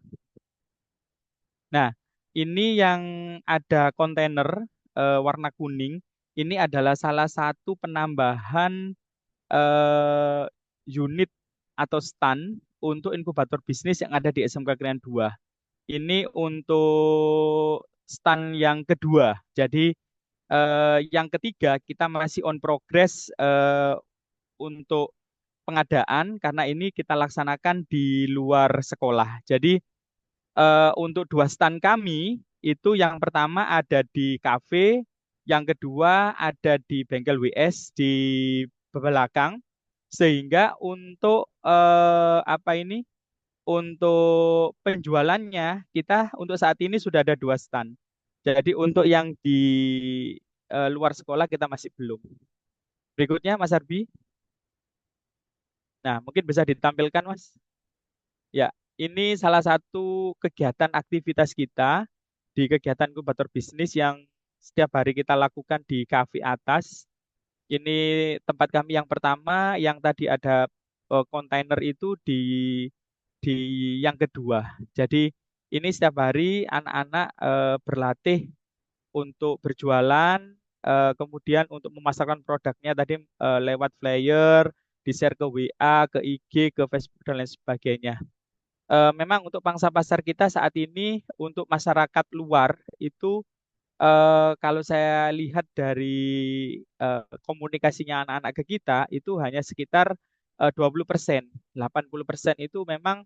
Nah, ini yang ada kontainer warna kuning. Ini adalah salah satu penambahan unit atau stand untuk inkubator bisnis yang ada di SMK Krian 2. Ini untuk stand yang kedua. Jadi yang ketiga kita masih on progress untuk pengadaan karena ini kita laksanakan di luar sekolah. Jadi untuk 2 stand kami itu yang pertama ada di kafe, yang kedua ada di bengkel WS di belakang, sehingga untuk untuk penjualannya kita untuk saat ini sudah ada 2 stand. Jadi untuk yang di luar sekolah kita masih belum. Berikutnya Mas Arbi. Nah, mungkin bisa ditampilkan Mas. Ya, ini salah satu kegiatan aktivitas kita di kegiatan inkubator bisnis yang setiap hari kita lakukan di Cafe Atas. Ini tempat kami yang pertama, yang tadi ada kontainer itu di yang kedua. Jadi ini setiap hari anak-anak berlatih untuk berjualan, kemudian untuk memasarkan produknya tadi lewat flyer, di-share ke WA, ke IG, ke Facebook dan lain sebagainya. Memang untuk pangsa pasar kita saat ini untuk masyarakat luar itu kalau saya lihat dari komunikasinya anak-anak ke kita itu hanya sekitar 20%. 80% itu memang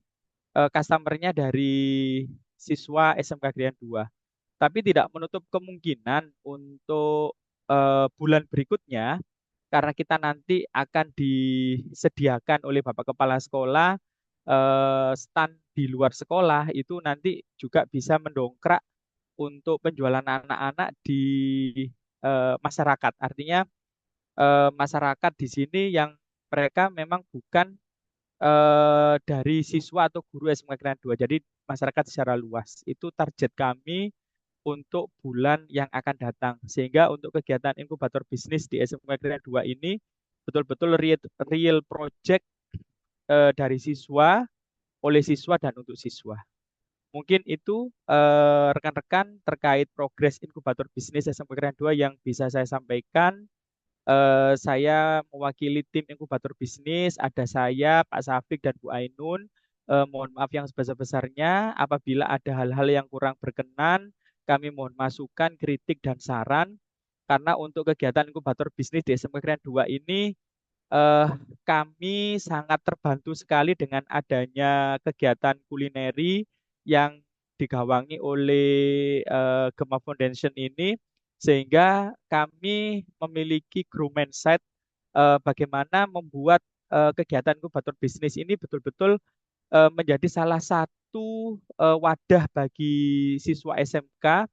customer-nya dari siswa SMK Krian 2. Tapi tidak menutup kemungkinan untuk bulan berikutnya karena kita nanti akan disediakan oleh Bapak Kepala Sekolah stand di luar sekolah itu nanti juga bisa mendongkrak untuk penjualan anak-anak di masyarakat. Artinya masyarakat di sini yang mereka memang bukan dari siswa atau guru SMK Negeri 2. Jadi masyarakat secara luas. Itu target kami untuk bulan yang akan datang. Sehingga untuk kegiatan inkubator bisnis di SMK Negeri 2 ini betul-betul real project dari siswa, oleh siswa dan untuk siswa. Mungkin itu rekan-rekan terkait progres inkubator bisnis SMK Negeri 2 yang bisa saya sampaikan. Saya mewakili tim inkubator bisnis, ada saya, Pak Safik, dan Bu Ainun. Mohon maaf yang sebesar-besarnya apabila ada hal-hal yang kurang berkenan, kami mohon masukan, kritik, dan saran. Karena untuk kegiatan inkubator bisnis di SMK Negeri 2 ini, eh, kami sangat terbantu sekali dengan adanya kegiatan kulineri yang digawangi oleh Gema Foundation ini, sehingga kami memiliki grow mindset bagaimana membuat kegiatan inkubator bisnis ini betul-betul menjadi salah satu wadah bagi siswa SMK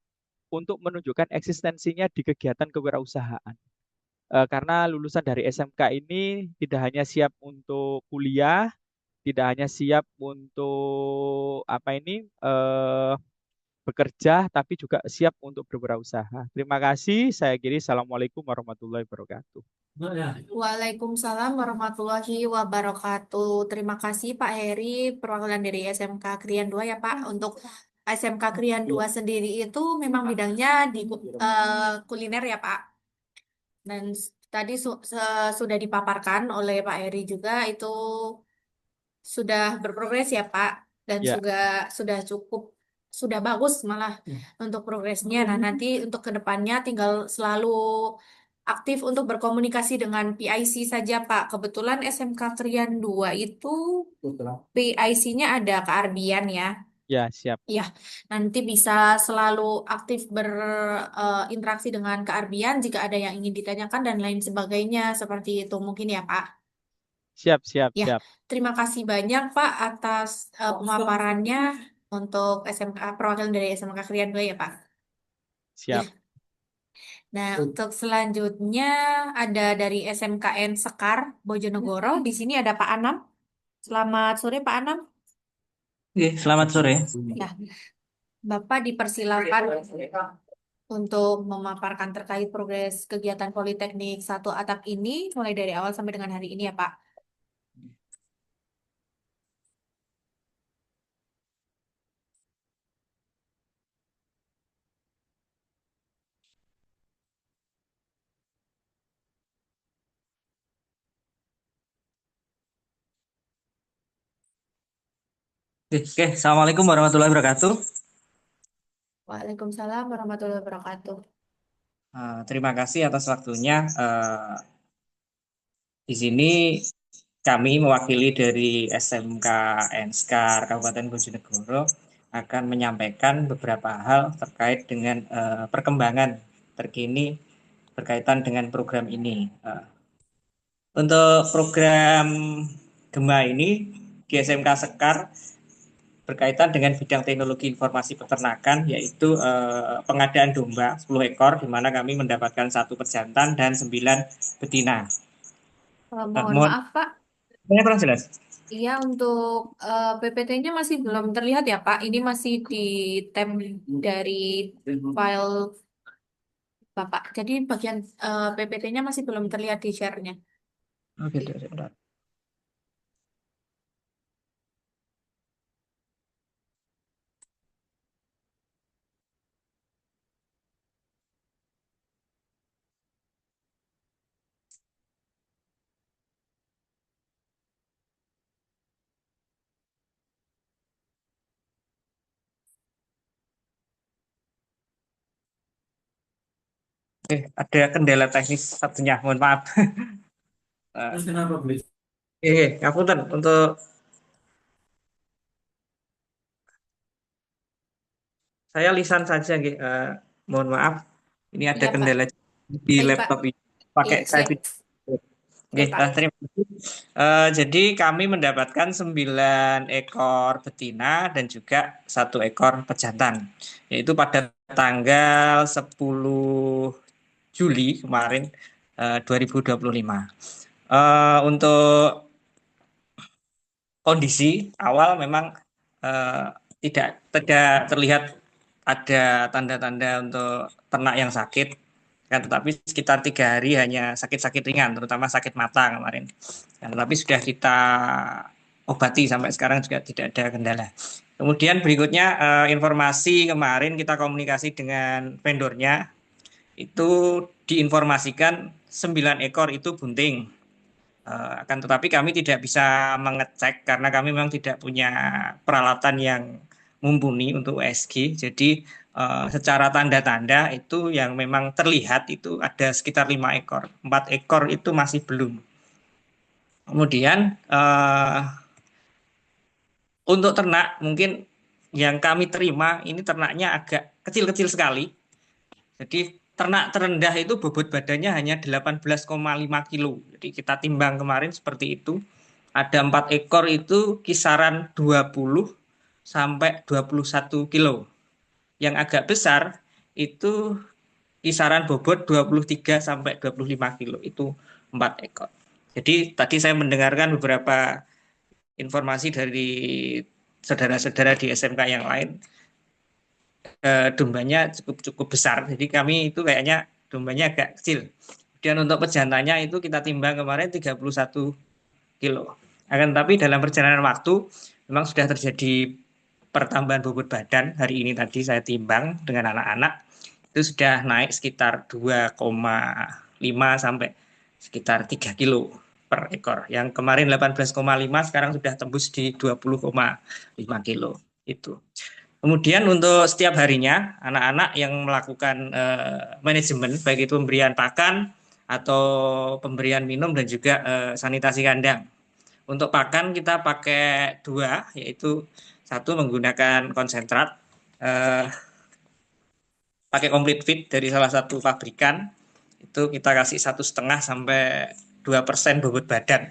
untuk menunjukkan eksistensinya di kegiatan kewirausahaan. Karena lulusan dari SMK ini tidak hanya siap untuk kuliah, tidak hanya siap untuk apa ini bekerja, tapi juga siap untuk berwirausaha. Terima kasih. Saya kiri. Assalamualaikum warahmatullahi wabarakatuh. Waalaikumsalam warahmatullahi wabarakatuh. Terima kasih Pak Heri, perwakilan dari SMK Krian 2 ya Pak. Untuk SMK Krian 2 sendiri itu memang bidangnya di kuliner ya Pak. Dan tadi sudah dipaparkan oleh Pak Heri juga itu sudah berprogres ya Pak dan Ya, sudah cukup sudah bagus malah untuk progresnya. Nah, nanti untuk kedepannya tinggal selalu aktif untuk berkomunikasi dengan PIC saja Pak. Kebetulan SMK Krian 2 itu PIC-nya ada ke Ardian ya. ya siap. Ya, nanti bisa selalu aktif berinteraksi dengan Kak Arbian jika ada yang ingin ditanyakan dan lain sebagainya seperti itu mungkin ya Pak. Siap, siap, Ya, siap, terima kasih banyak Pak atas pemaparannya untuk SMK perwakilan dari SMK Krian 2 ya Pak. Ya. siap. Nah, untuk selanjutnya ada dari SMKN Sekar Bojonegoro. Di sini ada Pak Anam. Selamat sore Pak Anam. Oke, selamat sore. Ya, Bapak dipersilakan untuk memaparkan terkait progres kegiatan Politeknik Satu Atap ini mulai dari awal sampai dengan hari ini ya Pak. Oke, Assalamualaikum warahmatullahi wabarakatuh. Waalaikumsalam warahmatullahi wabarakatuh. Terima kasih atas waktunya. Di sini kami mewakili dari SMK Enskar Kabupaten Bojonegoro akan menyampaikan beberapa hal terkait dengan perkembangan terkini berkaitan dengan program ini. Untuk program Gema ini di SMK Sekar berkaitan dengan bidang teknologi informasi peternakan, yaitu pengadaan domba 10 ekor, di mana kami mendapatkan 1 pejantan dan 9 betina. Mohon Mohon maaf Pak, kurang jelas. iya untuk PPT-nya masih belum terlihat ya Pak. Ini masih di tab dari file Bapak. Jadi bagian PPT-nya masih belum terlihat di share-nya. Oke, sebentar. Oke, ada kendala teknis satunya, mohon maaf. Terus kenapa beli? Ngapunten untuk saya lisan saja, nggih. Mohon maaf, ini ada Iya Pak. kendala di Baik Pak. laptop ini. Pakai Iya saya siap. tidak. Oke Oke, Pak. terima kasih. Jadi kami mendapatkan 9 ekor betina dan juga 1 ekor pejantan, yaitu pada tanggal 10 Juli kemarin 2025. Untuk kondisi awal memang eh, tidak terlihat ada tanda-tanda untuk ternak yang sakit, kan, tetapi sekitar 3 hari hanya sakit-sakit ringan, terutama sakit mata kemarin. Tetapi sudah kita obati sampai sekarang juga tidak ada kendala. Kemudian berikutnya informasi kemarin kita komunikasi dengan vendornya, itu diinformasikan 9 ekor itu bunting. Akan tetapi kami tidak bisa mengecek karena kami memang tidak punya peralatan yang mumpuni untuk USG. Jadi secara tanda-tanda itu yang memang terlihat itu ada sekitar 5 ekor. 4 ekor itu masih belum. Kemudian untuk ternak mungkin yang kami terima ini ternaknya agak kecil-kecil sekali. Jadi ternak terendah itu bobot badannya hanya 18,5 kilo. Jadi kita timbang kemarin seperti itu. Ada 4 ekor itu kisaran 20 sampai 21 kilo. Yang agak besar itu kisaran bobot 23 sampai 25 kilo. Itu 4 ekor. Jadi tadi saya mendengarkan beberapa informasi dari saudara-saudara di SMK yang lain. Dombanya cukup besar. Jadi kami itu kayaknya dombanya agak kecil. Dan untuk pejantannya itu kita timbang kemarin 31 kilo. Akan tetapi dalam perjalanan waktu memang sudah terjadi pertambahan bobot badan. Hari ini tadi saya timbang dengan anak-anak itu sudah naik sekitar 2,5 sampai sekitar 3 kilo per ekor. Yang kemarin 18,5 sekarang sudah tembus di 20,5 kilo itu. Kemudian untuk setiap harinya anak-anak yang melakukan manajemen baik itu pemberian pakan atau pemberian minum dan juga sanitasi kandang. Untuk pakan kita pakai 2, yaitu 1 menggunakan konsentrat pakai complete feed dari salah satu pabrikan, itu kita kasih 1,5 sampai 2% bobot badan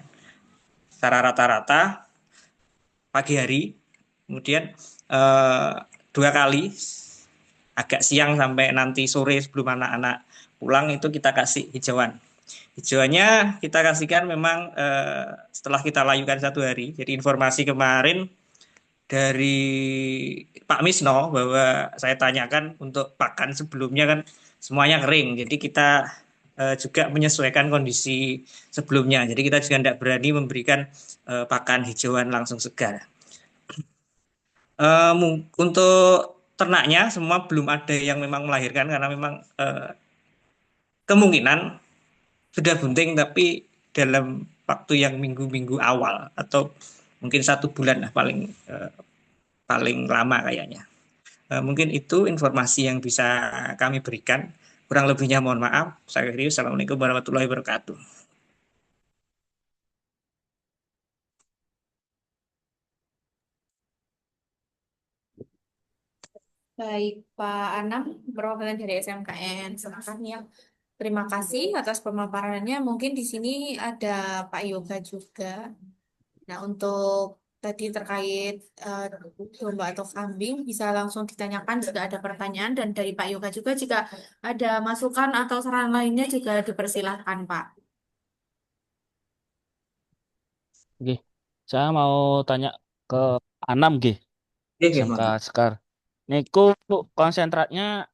secara rata-rata pagi hari. Kemudian 2 kali agak siang sampai nanti sore sebelum anak-anak pulang itu kita kasih hijauan. Hijauannya kita kasihkan memang setelah kita layukan 1 hari. Jadi informasi kemarin dari Pak Misno bahwa saya tanyakan untuk pakan sebelumnya kan semuanya kering. Jadi kita juga menyesuaikan kondisi sebelumnya. Jadi kita juga tidak berani memberikan pakan hijauan langsung segar. Untuk ternaknya semua belum ada yang memang melahirkan karena memang kemungkinan sudah bunting tapi dalam waktu yang minggu-minggu awal atau mungkin 1 bulan lah paling lama kayaknya. Mungkin itu informasi yang bisa kami berikan. Kurang lebihnya mohon maaf. Saya akhiri. Assalamualaikum warahmatullahi wabarakatuh. Baik Pak Anam, perwakilan dari SMKN Senakan ya. Terima kasih atas pemaparannya. Mungkin di sini ada Pak Yoga juga. Nah, untuk tadi terkait domba atau kambing bisa langsung ditanyakan jika ada pertanyaan, dan dari Pak Yoga juga jika ada masukan atau saran lainnya juga dipersilahkan Pak. Nggih. Saya mau tanya ke Anam nggih, SMK monggo. Sekar. Niku konsentratnya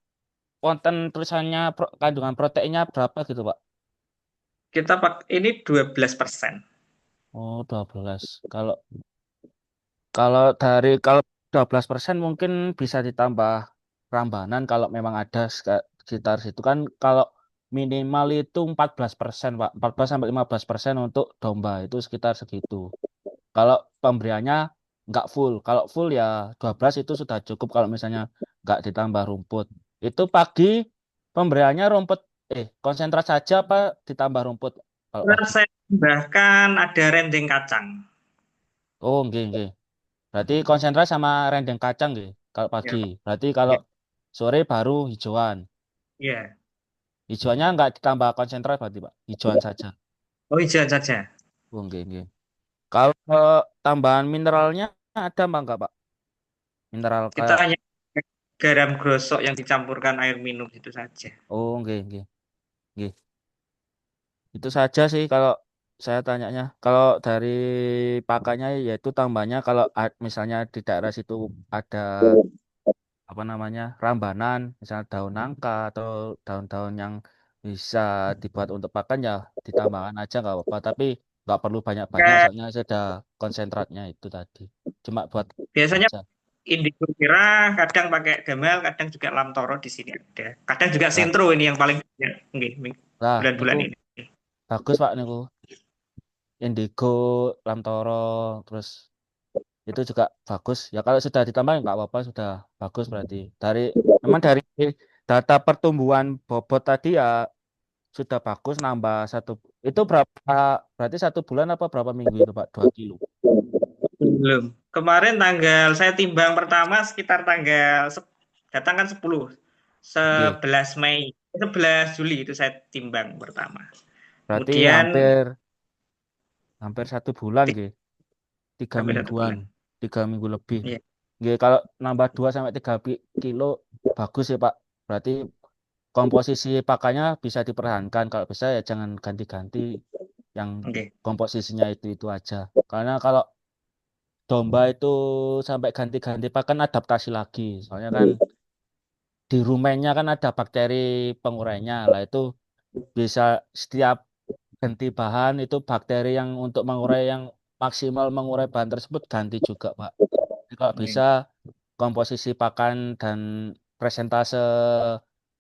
konten tulisannya kandungan proteinnya berapa gitu, Pak? Kita ini 12%. Oh, 12. Kalau kalau dari kalau 12% mungkin bisa ditambah rambanan kalau memang ada sekitar situ kan, kalau minimal itu 14%, Pak. 14 sampai 15% untuk domba itu sekitar segitu. Kalau pemberiannya nggak full. Kalau full ya 12 itu sudah cukup kalau misalnya nggak ditambah rumput. Itu pagi pemberiannya rumput konsentrat saja apa ditambah rumput kalau Nah, pagi? saya tambahkan ada rendeng kacang. Oh, nggih, nggih. Berarti konsentrat sama rendeng kacang nggih kalau Ya, pagi. Pak. Berarti kalau Ya, sore baru hijauan. ya. Hijauannya nggak ditambah konsentrat berarti, Pak. Hijauan saja. Oh, hijauan saja. Oh, nggih, nggih. Kalau tambahan mineralnya ada nggak, Pak? Mineral Kita kayak hanya garam grosok yang dicampurkan air minum itu saja. oh, nggih, nggih. Nggih. Itu saja sih kalau saya tanyanya. Kalau dari pakannya yaitu tambahnya kalau misalnya di daerah situ ada apa namanya rambanan, misalnya daun nangka atau daun-daun yang bisa dibuat untuk pakan ya ditambahkan aja nggak apa-apa. Tapi nggak perlu banyak-banyak Kayak soalnya sudah konsentratnya itu tadi. Cuma buat biasanya aja. indigo merah, kadang pakai gamel, kadang juga lamtoro di sini ada. Kadang juga Nah, sintro ini yang paling banyak. Nggih, lah niku bulan-bulan ini. bagus Pak niku. Indigo, Lamtoro, terus itu juga bagus ya kalau sudah ditambah nggak apa-apa sudah bagus berarti memang dari data pertumbuhan bobot tadi ya sudah bagus nambah satu itu berapa berarti 1 bulan apa berapa minggu itu Pak 2 kilo Belum. Kemarin tanggal saya timbang pertama sekitar tanggal datang kan 10. Oke 11 Mei, 11 Juli itu saya timbang pertama. berarti Kemudian hampir hampir 1 bulan gitu tiga hampir 1 bulan. mingguan 3 minggu lebih Iya. gitu kalau nambah 2 sampai 3 kilo bagus ya Pak berarti komposisi pakannya bisa dipertahankan kalau bisa ya jangan ganti-ganti yang Oke. komposisinya itu aja karena kalau domba itu sampai ganti-ganti pakan adaptasi lagi soalnya kan di rumennya kan ada bakteri pengurainya lah itu bisa setiap ganti bahan itu bakteri yang untuk mengurai yang maksimal mengurai bahan tersebut ganti juga Pak. Jadi kalau bisa Oke. komposisi pakan dan presentase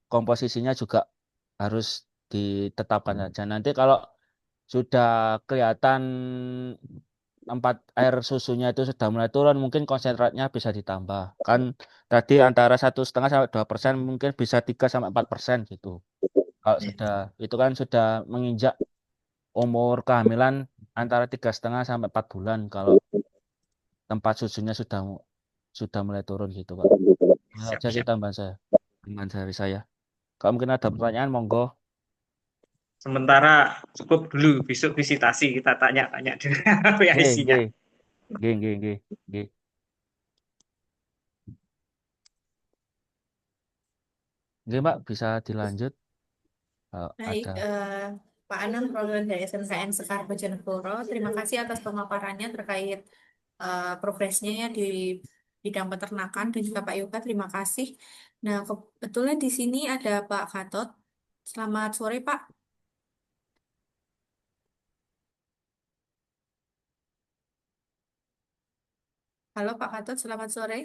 komposisinya juga harus ditetapkan saja. Nanti kalau sudah kelihatan tempat air susunya itu sudah mulai turun, mungkin konsentratnya bisa ditambah. Kan tadi antara 1,5 sampai 2% mungkin bisa 3 sampai 4% gitu. Kalau Iya. sudah itu kan sudah menginjak umur kehamilan antara 3,5 sampai 4 bulan kalau tempat susunya sudah mulai turun gitu Pak. Itu Siap, aja sih siap. tambahan dari saya. Kalau mungkin ada pertanyaan monggo. Sementara cukup dulu, besok visitasi kita tanya-tanya dengan Nggih, PIC-nya. nggih, nggih, nggih, nggih, nggih. Nggih, Mbak, bisa dilanjut. Baik, Ada. Pak Anam, perwakilan dari SMKN Sekar Bojonegoro, terima kasih atas pemaparannya terkait progresnya ya di bidang peternakan, dan juga Pak Yoga, terima kasih. Nah, kebetulan di sini ada Pak Gatot. Selamat sore, Pak. Halo, Pak Gatot, selamat sore.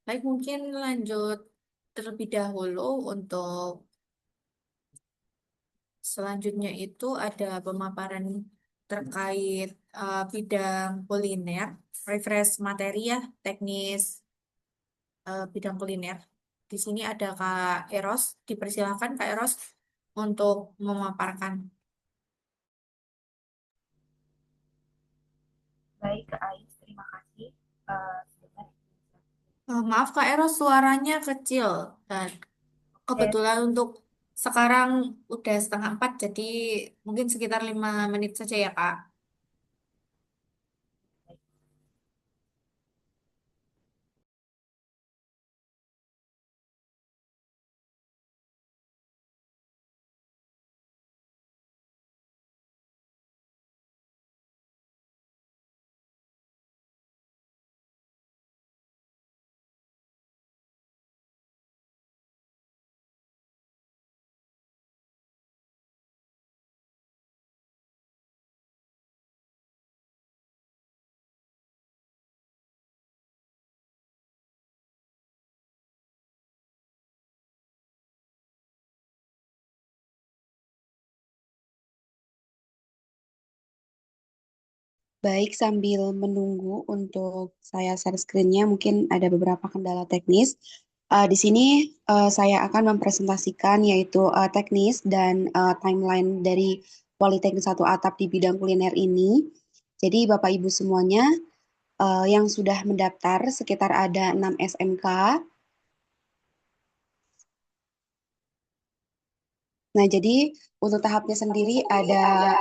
Baik, mungkin lanjut terlebih dahulu untuk selanjutnya itu ada pemaparan terkait bidang kuliner, refresh materi ya, teknis bidang kuliner. Di sini ada Kak Eros, dipersilakan Kak Eros untuk memaparkan. Maaf Kak Eros, suaranya kecil. Dan kebetulan untuk sekarang udah 3:30, jadi mungkin sekitar 5 menit saja ya Kak. Baik, sambil menunggu untuk saya share screen-nya, mungkin ada beberapa kendala teknis. Di sini saya akan mempresentasikan yaitu teknis dan timeline dari Politeknik Satu Atap di bidang kuliner ini. Jadi Bapak Ibu semuanya yang sudah mendaftar sekitar ada 6 SMK. Nah, jadi untuk tahapnya sendiri ada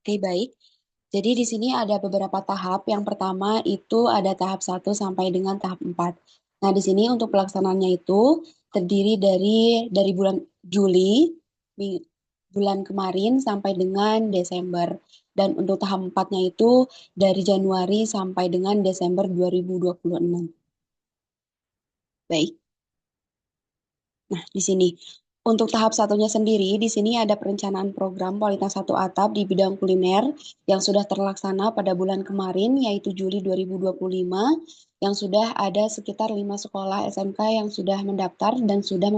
Oke, baik. Jadi di sini ada beberapa tahap. Yang pertama itu ada tahap 1 sampai dengan tahap 4. Nah, di sini untuk pelaksanaannya itu terdiri dari bulan Juli, bulan kemarin sampai dengan Desember. Dan untuk tahap 4-nya itu dari Januari sampai dengan Desember 2026. Baik. Nah, di sini untuk tahap satunya sendiri, di sini ada perencanaan program Politeknik Satu Atap di bidang kuliner yang sudah terlaksana pada bulan kemarin, yaitu Juli 2025, yang sudah ada sekitar 5 sekolah SMK yang sudah mendaftar dan sudah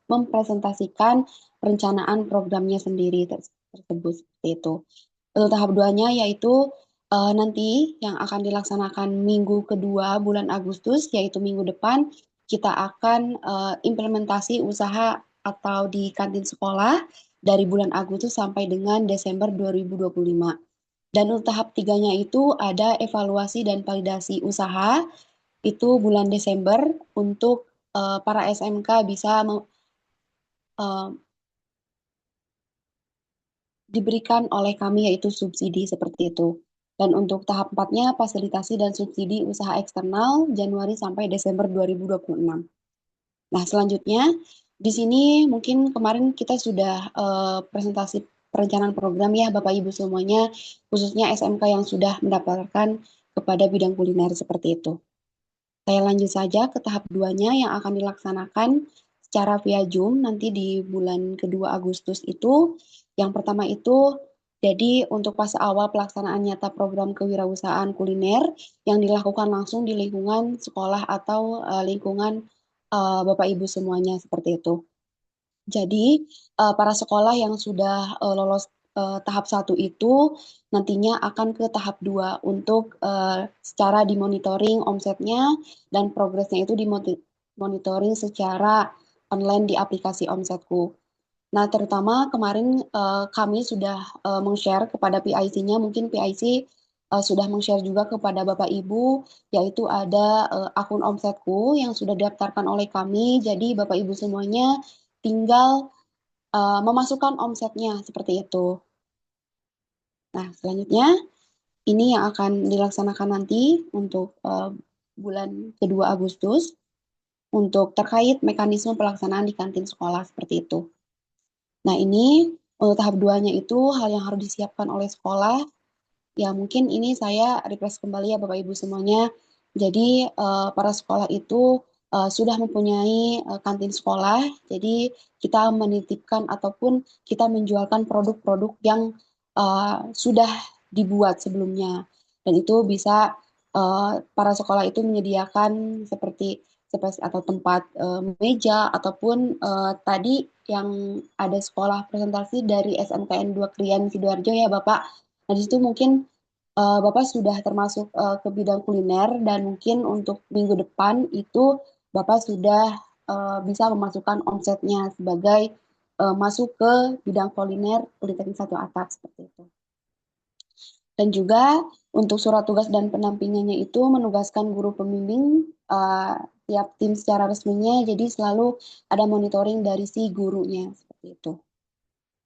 mempresentasikan perencanaan programnya sendiri tersebut. Seperti itu. Untuk tahap 2-nya yaitu nanti yang akan dilaksanakan minggu kedua bulan Agustus, yaitu minggu depan, kita akan implementasi usaha atau di kantin sekolah dari bulan Agustus sampai dengan Desember 2025. Dan untuk tahap 3-nya itu ada evaluasi dan validasi usaha, itu bulan Desember untuk para SMK bisa diberikan oleh kami yaitu subsidi seperti itu. Dan untuk tahap 4-nya fasilitasi dan subsidi usaha eksternal Januari sampai Desember 2026. Nah, selanjutnya di sini mungkin kemarin kita sudah presentasi perencanaan program ya Bapak Ibu semuanya, khususnya SMK yang sudah mendaftarkan kepada bidang kuliner seperti itu. Saya lanjut saja ke tahap 2-nya yang akan dilaksanakan secara via Zoom nanti di bulan kedua Agustus itu. Yang pertama itu jadi untuk fase awal pelaksanaan nyata program kewirausahaan kuliner yang dilakukan langsung di lingkungan sekolah atau lingkungan Bapak Ibu semuanya seperti itu. Jadi para sekolah yang sudah lolos tahap 1 itu nantinya akan ke tahap 2 untuk secara dimonitoring omsetnya dan progresnya itu dimonitoring secara online di aplikasi Omsetku. Nah, terutama kemarin kami sudah meng-share kepada PIC-nya, mungkin PIC sudah meng-share juga kepada Bapak Ibu, yaitu ada akun Omsetku yang sudah didaftarkan oleh kami. Jadi Bapak Ibu semuanya tinggal memasukkan omsetnya seperti itu. Nah, selanjutnya ini yang akan dilaksanakan nanti untuk bulan kedua Agustus untuk terkait mekanisme pelaksanaan di kantin sekolah seperti itu. Nah, ini untuk tahap 2-nya itu hal yang harus disiapkan oleh sekolah. Ya, mungkin ini saya refresh kembali ya Bapak Ibu semuanya. Jadi, para sekolah itu sudah mempunyai kantin sekolah. Jadi, kita menitipkan ataupun kita menjualkan produk-produk yang sudah dibuat sebelumnya. Dan itu bisa para sekolah itu menyediakan seperti space atau tempat meja ataupun tadi yang ada sekolah presentasi dari SMKN 2 Krian Sidoarjo ya Bapak. Nah di situ mungkin Bapak sudah termasuk ke bidang kuliner dan mungkin untuk minggu depan itu Bapak sudah bisa memasukkan omsetnya sebagai masuk ke bidang kuliner Politeknik 1 Atap seperti itu. Dan juga untuk surat tugas dan pendampingannya itu menugaskan guru pembimbing tiap tim secara resminya, jadi selalu ada monitoring dari si gurunya seperti itu.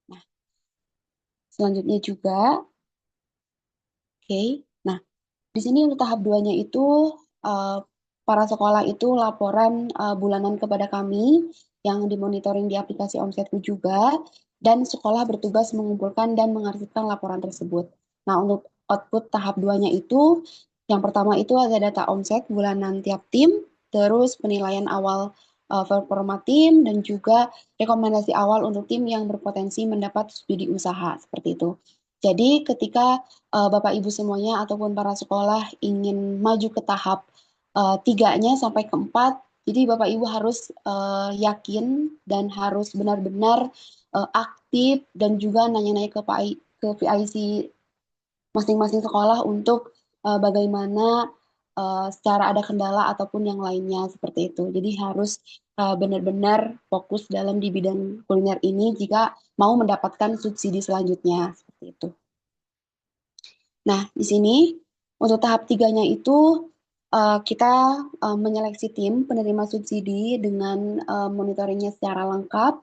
Nah, selanjutnya juga, oke. Nah, di sini untuk tahap 2-nya itu para sekolah itu laporan bulanan kepada kami yang dimonitoring di aplikasi Omsetku juga, dan sekolah bertugas mengumpulkan dan mengarsipkan laporan tersebut. Nah, untuk output tahap 2-nya itu, yang pertama itu ada data omset bulanan tiap tim, terus penilaian awal performa tim, dan juga rekomendasi awal untuk tim yang berpotensi mendapat subsidi usaha, seperti itu. Jadi ketika Bapak Ibu semuanya ataupun para sekolah ingin maju ke tahap 3-nya sampai ke 4, jadi Bapak Ibu harus yakin dan harus benar-benar aktif dan juga nanya-nanya ke PIC masing-masing sekolah untuk bagaimana secara ada kendala ataupun yang lainnya seperti itu. Jadi harus benar-benar fokus dalam di bidang kuliner ini jika mau mendapatkan subsidi selanjutnya seperti itu. Nah, di sini untuk tahap 3-nya itu kita menyeleksi tim penerima subsidi dengan monitoringnya secara lengkap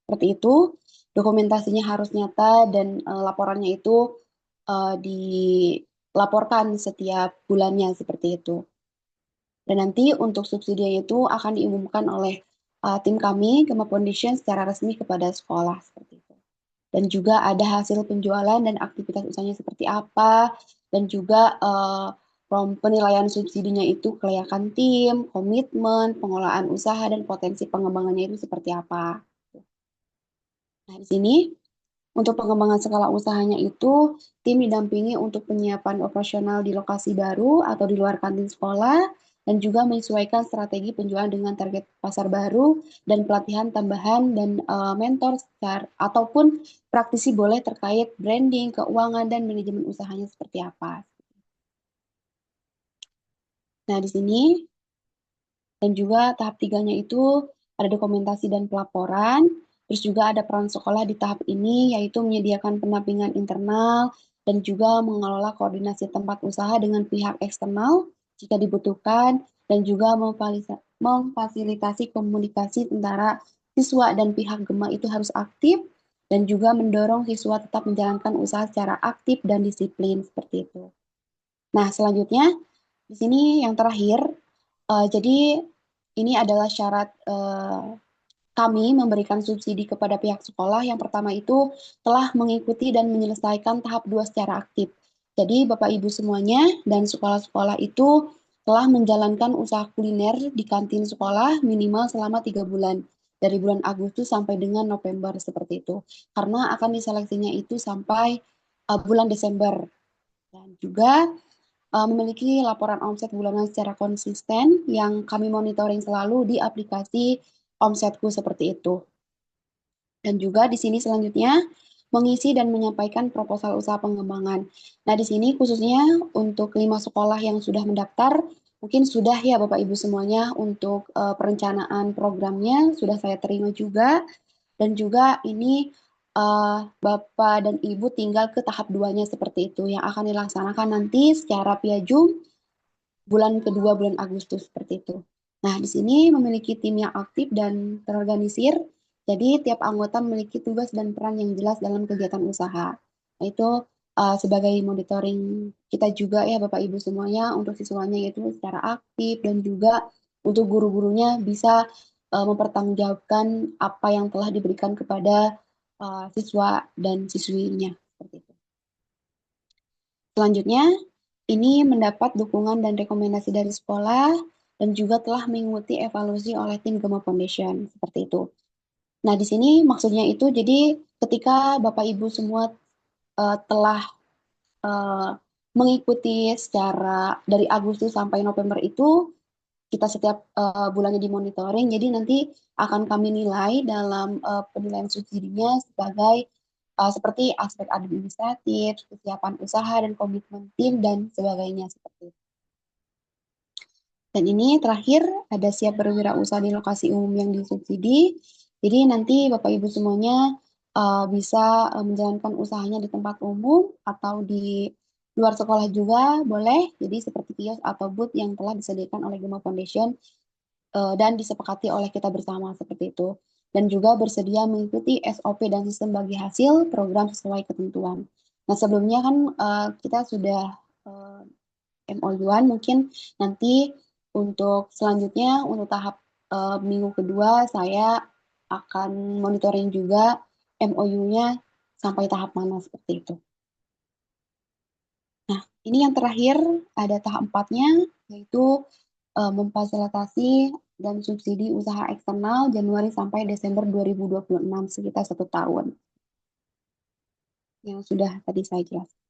seperti itu. Dokumentasinya harus nyata dan laporannya itu dilaporkan setiap bulannya seperti itu. Dan nanti untuk subsidi itu akan diumumkan oleh tim kami, Gema Foundation, secara resmi kepada sekolah seperti itu. Dan juga ada hasil penjualan dan aktivitas usahanya seperti apa, dan juga penilaian subsidinya itu kelayakan tim, komitmen, pengelolaan usaha, dan potensi pengembangannya itu seperti apa. Nah, di sini untuk pengembangan skala usahanya itu, tim didampingi untuk penyiapan operasional di lokasi baru atau di luar kantin sekolah, dan juga menyesuaikan strategi penjualan dengan target pasar baru, dan pelatihan tambahan dan mentor ataupun praktisi boleh terkait branding, keuangan, dan manajemen usahanya seperti apa. Nah, di sini, dan juga tahap 3-nya itu ada dokumentasi dan pelaporan. Terus juga ada peran sekolah di tahap ini, yaitu menyediakan pendampingan internal dan juga mengelola koordinasi tempat usaha dengan pihak eksternal jika dibutuhkan, dan juga memfasilitasi komunikasi antara siswa dan pihak Gema itu harus aktif, dan juga mendorong siswa tetap menjalankan usaha secara aktif dan disiplin seperti itu. Nah, selanjutnya di sini yang terakhir, jadi ini adalah syarat kami memberikan subsidi kepada pihak sekolah. Yang pertama itu telah mengikuti dan menyelesaikan tahap 2 secara aktif. Jadi Bapak Ibu semuanya dan sekolah-sekolah itu telah menjalankan usaha kuliner di kantin sekolah minimal selama 3 bulan. Dari bulan Agustus sampai dengan November seperti itu. Karena akan diseleksinya itu sampai bulan Desember. Dan juga memiliki laporan omset bulanan secara konsisten yang kami monitoring selalu di aplikasi Omsetku seperti itu. Dan juga di sini selanjutnya mengisi dan menyampaikan proposal usaha pengembangan. Nah, di sini khususnya untuk 5 sekolah yang sudah mendaftar, mungkin sudah ya Bapak Ibu semuanya untuk perencanaan programnya sudah saya terima juga, dan juga ini Bapak dan Ibu tinggal ke tahap 2-nya seperti itu yang akan dilaksanakan nanti secara via Zoom bulan kedua bulan Agustus seperti itu. Nah, di sini memiliki tim yang aktif dan terorganisir, jadi tiap anggota memiliki tugas dan peran yang jelas dalam kegiatan usaha. Nah, itu sebagai monitoring kita juga ya Bapak Ibu semuanya untuk siswanya yaitu secara aktif, dan juga untuk guru-gurunya bisa mempertanggungjawabkan apa yang telah diberikan kepada siswa dan siswinya. Seperti itu. Selanjutnya, ini mendapat dukungan dan rekomendasi dari sekolah dan juga telah mengikuti evaluasi oleh tim Gema Foundation seperti itu. Nah, di sini maksudnya itu jadi ketika Bapak Ibu semua telah eh, mengikuti secara dari Agustus sampai November itu kita setiap bulannya dimonitoring. Jadi nanti akan kami nilai dalam penilaian subsidinya sebagai seperti aspek administratif, kesiapan usaha dan komitmen tim dan sebagainya seperti itu. Dan ini terakhir ada siap berwirausaha di lokasi umum yang disubsidi. Jadi nanti Bapak Ibu semuanya bisa menjalankan usahanya di tempat umum atau di luar sekolah juga boleh. Jadi seperti kios atau booth yang telah disediakan oleh Gema Foundation dan disepakati oleh kita bersama seperti itu. Dan juga bersedia mengikuti SOP dan sistem bagi hasil program sesuai ketentuan. Nah sebelumnya kan kita sudah MOU-an, mungkin nanti untuk selanjutnya untuk tahap minggu kedua saya akan monitoring juga MOU-nya sampai tahap mana seperti itu. Nah, ini yang terakhir ada tahap 4-nya yaitu memfasilitasi dan subsidi usaha eksternal Januari sampai Desember 2026 sekitar 1 tahun. Yang sudah tadi saya jelaskan.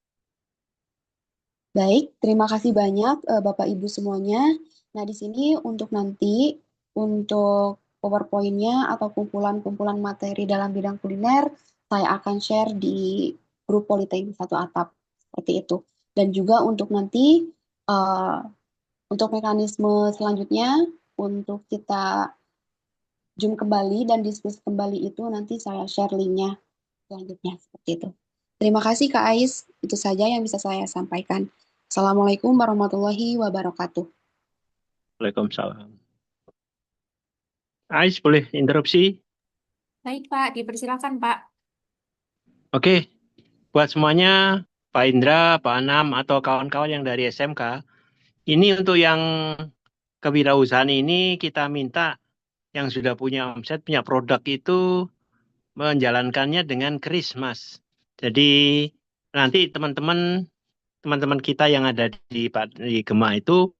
Baik, terima kasih banyak Bapak Ibu semuanya. Nah, di sini untuk nanti, untuk PowerPoint-nya atau kumpulan-kumpulan materi dalam bidang kuliner, saya akan share di grup Politeknik Satu Atap, seperti itu. Dan juga untuk nanti, untuk mekanisme selanjutnya, untuk kita Zoom kembali dan diskusi kembali itu, nanti saya share link-nya selanjutnya, seperti itu. Terima kasih Kak Ais, itu saja yang bisa saya sampaikan. Assalamualaikum warahmatullahi wabarakatuh. Waalaikumsalam. Ais, boleh interupsi? Baik, Pak. Dipersilakan, Pak. Oke, buat semuanya, Pak Indra, Pak Anam, atau kawan-kawan yang dari SMK, ini untuk yang kewirausahaan ini kita minta yang sudah punya omset, punya produk itu menjalankannya dengan keris, Mas. Jadi nanti teman-teman kita yang ada di Gema itu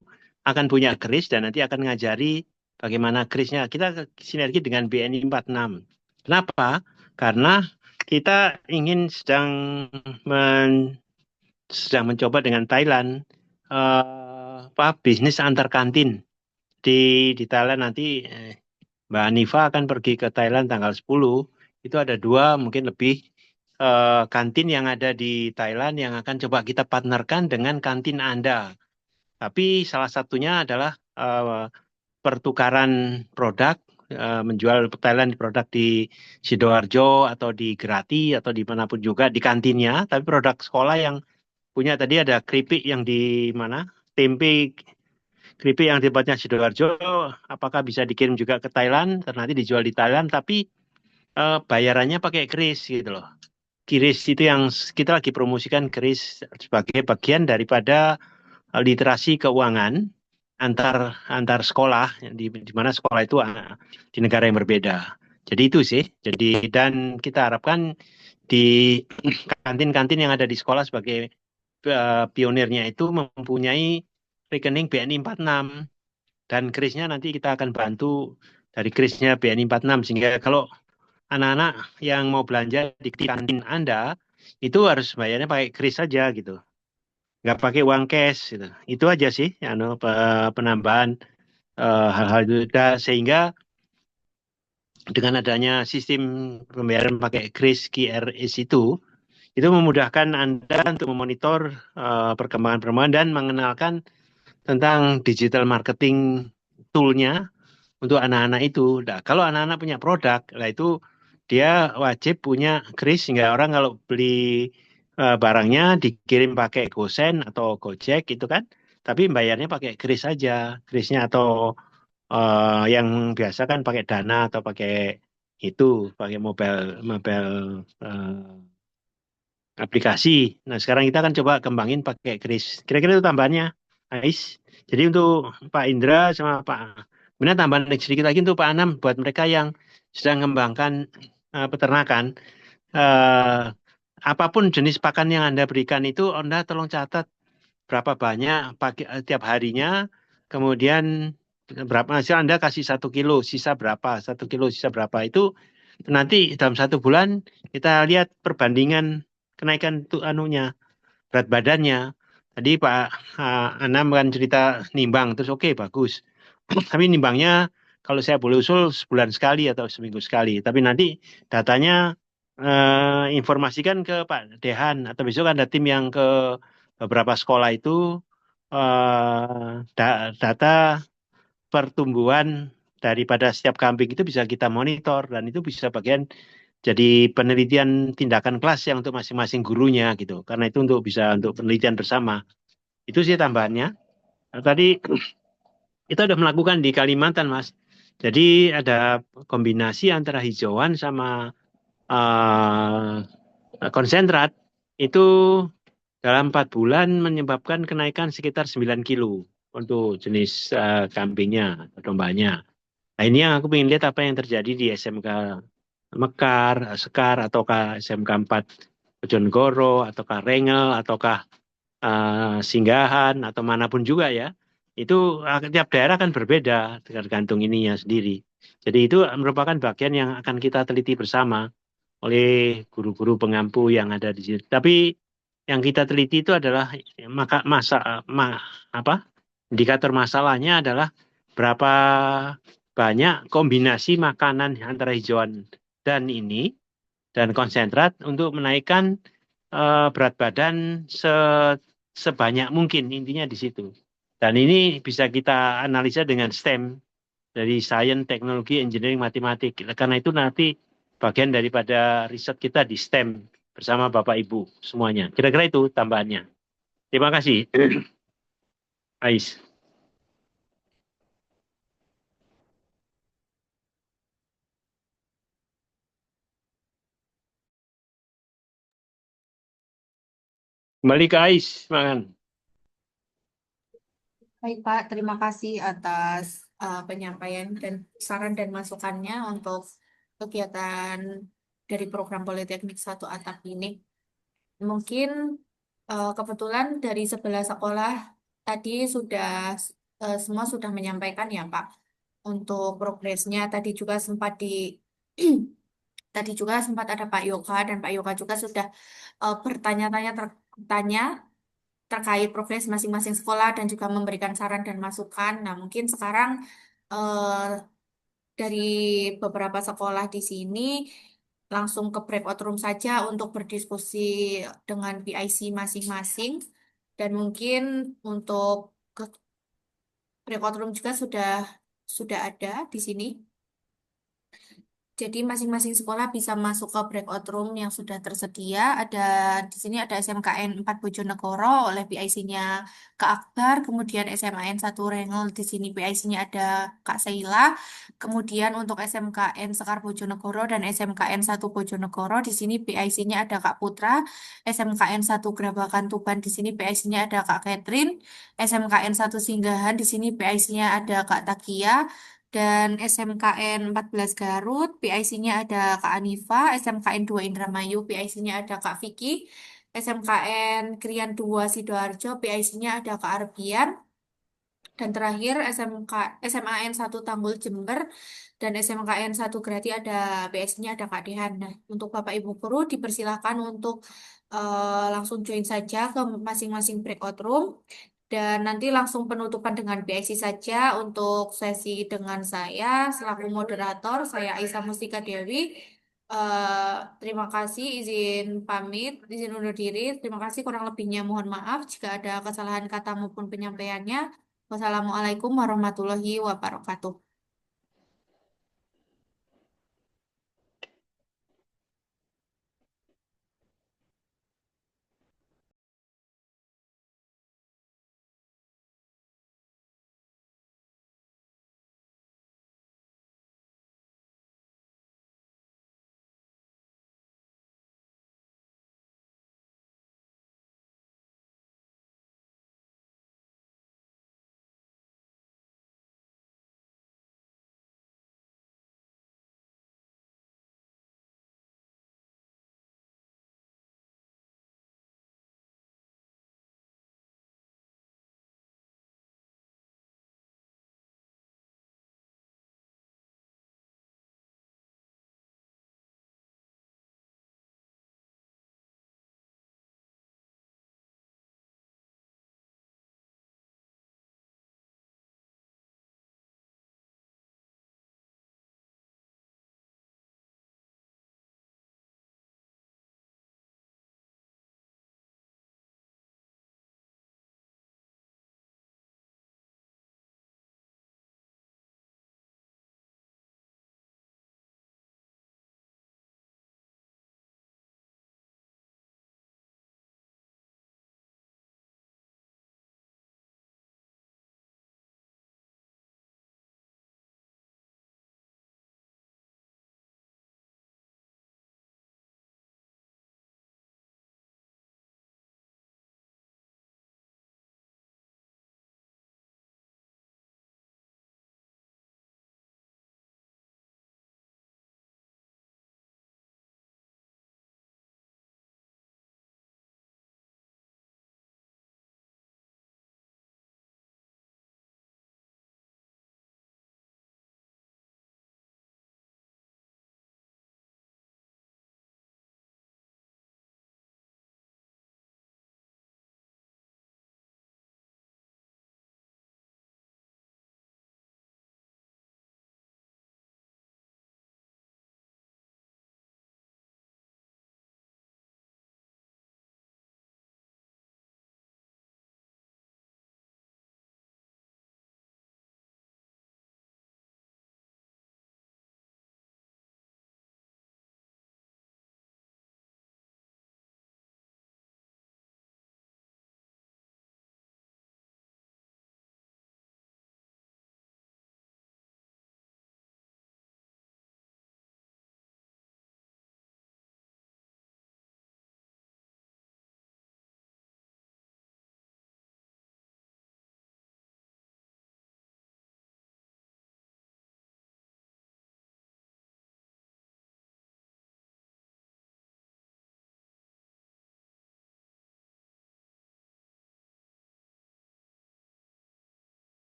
akan punya keris dan nanti akan ngajari bagaimana kerisnya. Kita sinergi dengan BNI 46. Kenapa? Karena kita ingin sedang mencoba dengan Thailand bisnis antar kantin. Di Thailand nanti Mbak Hanifa akan pergi ke Thailand tanggal 10. Itu ada 2 mungkin lebih kantin yang ada di Thailand yang akan coba kita partnerkan dengan kantin Anda. Tapi salah satunya adalah pertukaran produk, menjual Thailand produk di Sidoarjo atau di Grati atau dimanapun juga di kantinnya. Tapi produk sekolah yang punya tadi ada keripik yang di mana, tempe keripik yang dibuatnya Sidoarjo, apakah bisa dikirim juga ke Thailand, nanti dijual di Thailand, tapi bayarannya pakai kris gitu loh. Kris itu yang kita lagi promosikan, kris sebagai bagian daripada literasi keuangan antar sekolah di mana sekolah itu di negara yang berbeda. Jadi itu sih. Jadi dan kita harapkan di kantin-kantin yang ada di sekolah sebagai pionirnya itu mempunyai rekening BNI 46 dan krisnya nanti kita akan bantu dari krisnya BNI 46 sehingga kalau anak-anak yang mau belanja di kantin Anda itu harus bayarnya pakai kris saja gitu, nggak pakai uang cash gitu. Itu aja sih penambahan hal-hal itu sehingga dengan adanya sistem pembayaran pakai kris QRIS itu memudahkan Anda untuk memonitor perkembangan dan mengenalkan tentang digital marketing tool-nya untuk anak-anak itu. Nah, kalau anak-anak punya produk, nah itu dia wajib punya kris sehingga orang kalau beli barangnya dikirim pakai GoSend atau Gojek gitu kan. Tapi bayarnya pakai kris saja, krisnya atau yang biasa kan pakai Dana atau pakai pakai mobile aplikasi. Nah, sekarang kita akan coba kembangin pakai kris. Kira-kira itu tambahannya, Ais. Jadi untuk Pak Indra sama Pak, benar tambahan sedikit lagi untuk Pak Anam, buat mereka yang sedang mengembangkan peternakan, apapun jenis pakan yang Anda berikan itu, Anda tolong catat berapa banyak tiap harinya, kemudian berapa hasil Anda kasih 1 kilo, sisa berapa, 1 kilo, sisa berapa, itu nanti dalam 1 bulan kita lihat perbandingan kenaikan itu berat badannya. Tadi Pak Anam kan cerita nimbang, terus oke bagus. Tapi nimbangnya kalau saya boleh usul sebulan sekali atau seminggu sekali. Tapi nanti datanya informasikan ke Pak Dehan atau besok ada tim yang ke beberapa sekolah itu data pertumbuhan daripada setiap kambing itu bisa kita monitor dan itu bisa bagian jadi penelitian tindakan kelas yang untuk masing-masing gurunya gitu. Karena itu bisa untuk penelitian bersama. Itu sih tambahannya. Tadi kita udah melakukan di Kalimantan, Mas. Jadi ada kombinasi antara hijauan sama konsentrat itu dalam 4 bulan menyebabkan kenaikan sekitar 9 kilo untuk jenis kambingnya, dombanya. Nah ini yang aku ingin lihat apa yang terjadi di SMK Mekar, Sekar, ataukah SMK 4 Bojonegoro, ataukah Rengel, ataukah Singgahan, atau manapun juga ya. Itu tiap daerah kan berbeda tergantung ininya sendiri. Jadi itu merupakan bagian yang akan kita teliti bersama oleh guru-guru pengampu yang ada di sini. Tapi yang kita teliti itu adalah indikator masalahnya adalah berapa banyak kombinasi makanan antara hijauan dan ini dan konsentrat untuk menaikkan berat badan sebanyak mungkin, intinya di situ. Dan ini bisa kita analisa dengan STEM dari Science, Teknologi, Engineering, Matematik. Karena itu nanti bagian daripada riset kita di STEM bersama Bapak Ibu semuanya. Kira-kira itu tambahannya. Terima kasih. Ais. Kembali ke Ais, makan. Baik Pak, terima kasih atas penyampaian dan saran dan masukannya untuk kegiatan dari program Politeknik 1 Atap ini. Mungkin kebetulan dari sebelah sekolah tadi semua sudah menyampaikan ya Pak untuk progresnya. Tadi juga sempat ada Pak Yoga dan Pak Yoga juga sudah bertanya terkait progres masing-masing sekolah dan juga memberikan saran dan masukan. Nah, mungkin sekarang eh, dari beberapa sekolah di sini langsung ke breakout room saja untuk berdiskusi dengan PIC masing-masing. Dan mungkin untuk ke breakout room juga sudah ada di sini. Jadi masing-masing sekolah bisa masuk ke breakout room yang sudah tersedia. Di sini ada SMKN 4 Bojonegoro oleh PIC-nya Kak Akbar, kemudian SMAN 1 Rengel di sini PIC-nya ada Kak Seila. Kemudian untuk SMKN Sekar Bojonegoro dan SMKN 1 Bojonegoro di sini PIC-nya ada Kak Putra, SMKN 1 Grabakan Tuban di sini PIC-nya ada Kak Catherine, SMKN 1 Singgahan di sini PIC-nya ada Kak Takia. Dan SMKN 14 Garut, PIC-nya ada Kak Anifa, SMKN 2 Indramayu, PIC-nya ada Kak Vicky, SMKN Krian 2 Sidoarjo, PIC-nya ada Kak Arbian, dan terakhir SMAN 1 Tanggul Jember, dan SMKN 1 Grati ada PIC-nya ada Kak Dehan. Nah, untuk Bapak Ibu Guru dipersilakan untuk langsung join saja ke masing-masing breakout room. Dan nanti langsung penutupan dengan PIC saja untuk sesi dengan saya selaku moderator, saya Aisyah Mustika Dewi. Terima kasih, izin pamit, izin undur diri. Terima kasih, kurang lebihnya mohon maaf jika ada kesalahan kata maupun penyampaiannya. Wassalamualaikum warahmatullahi wabarakatuh.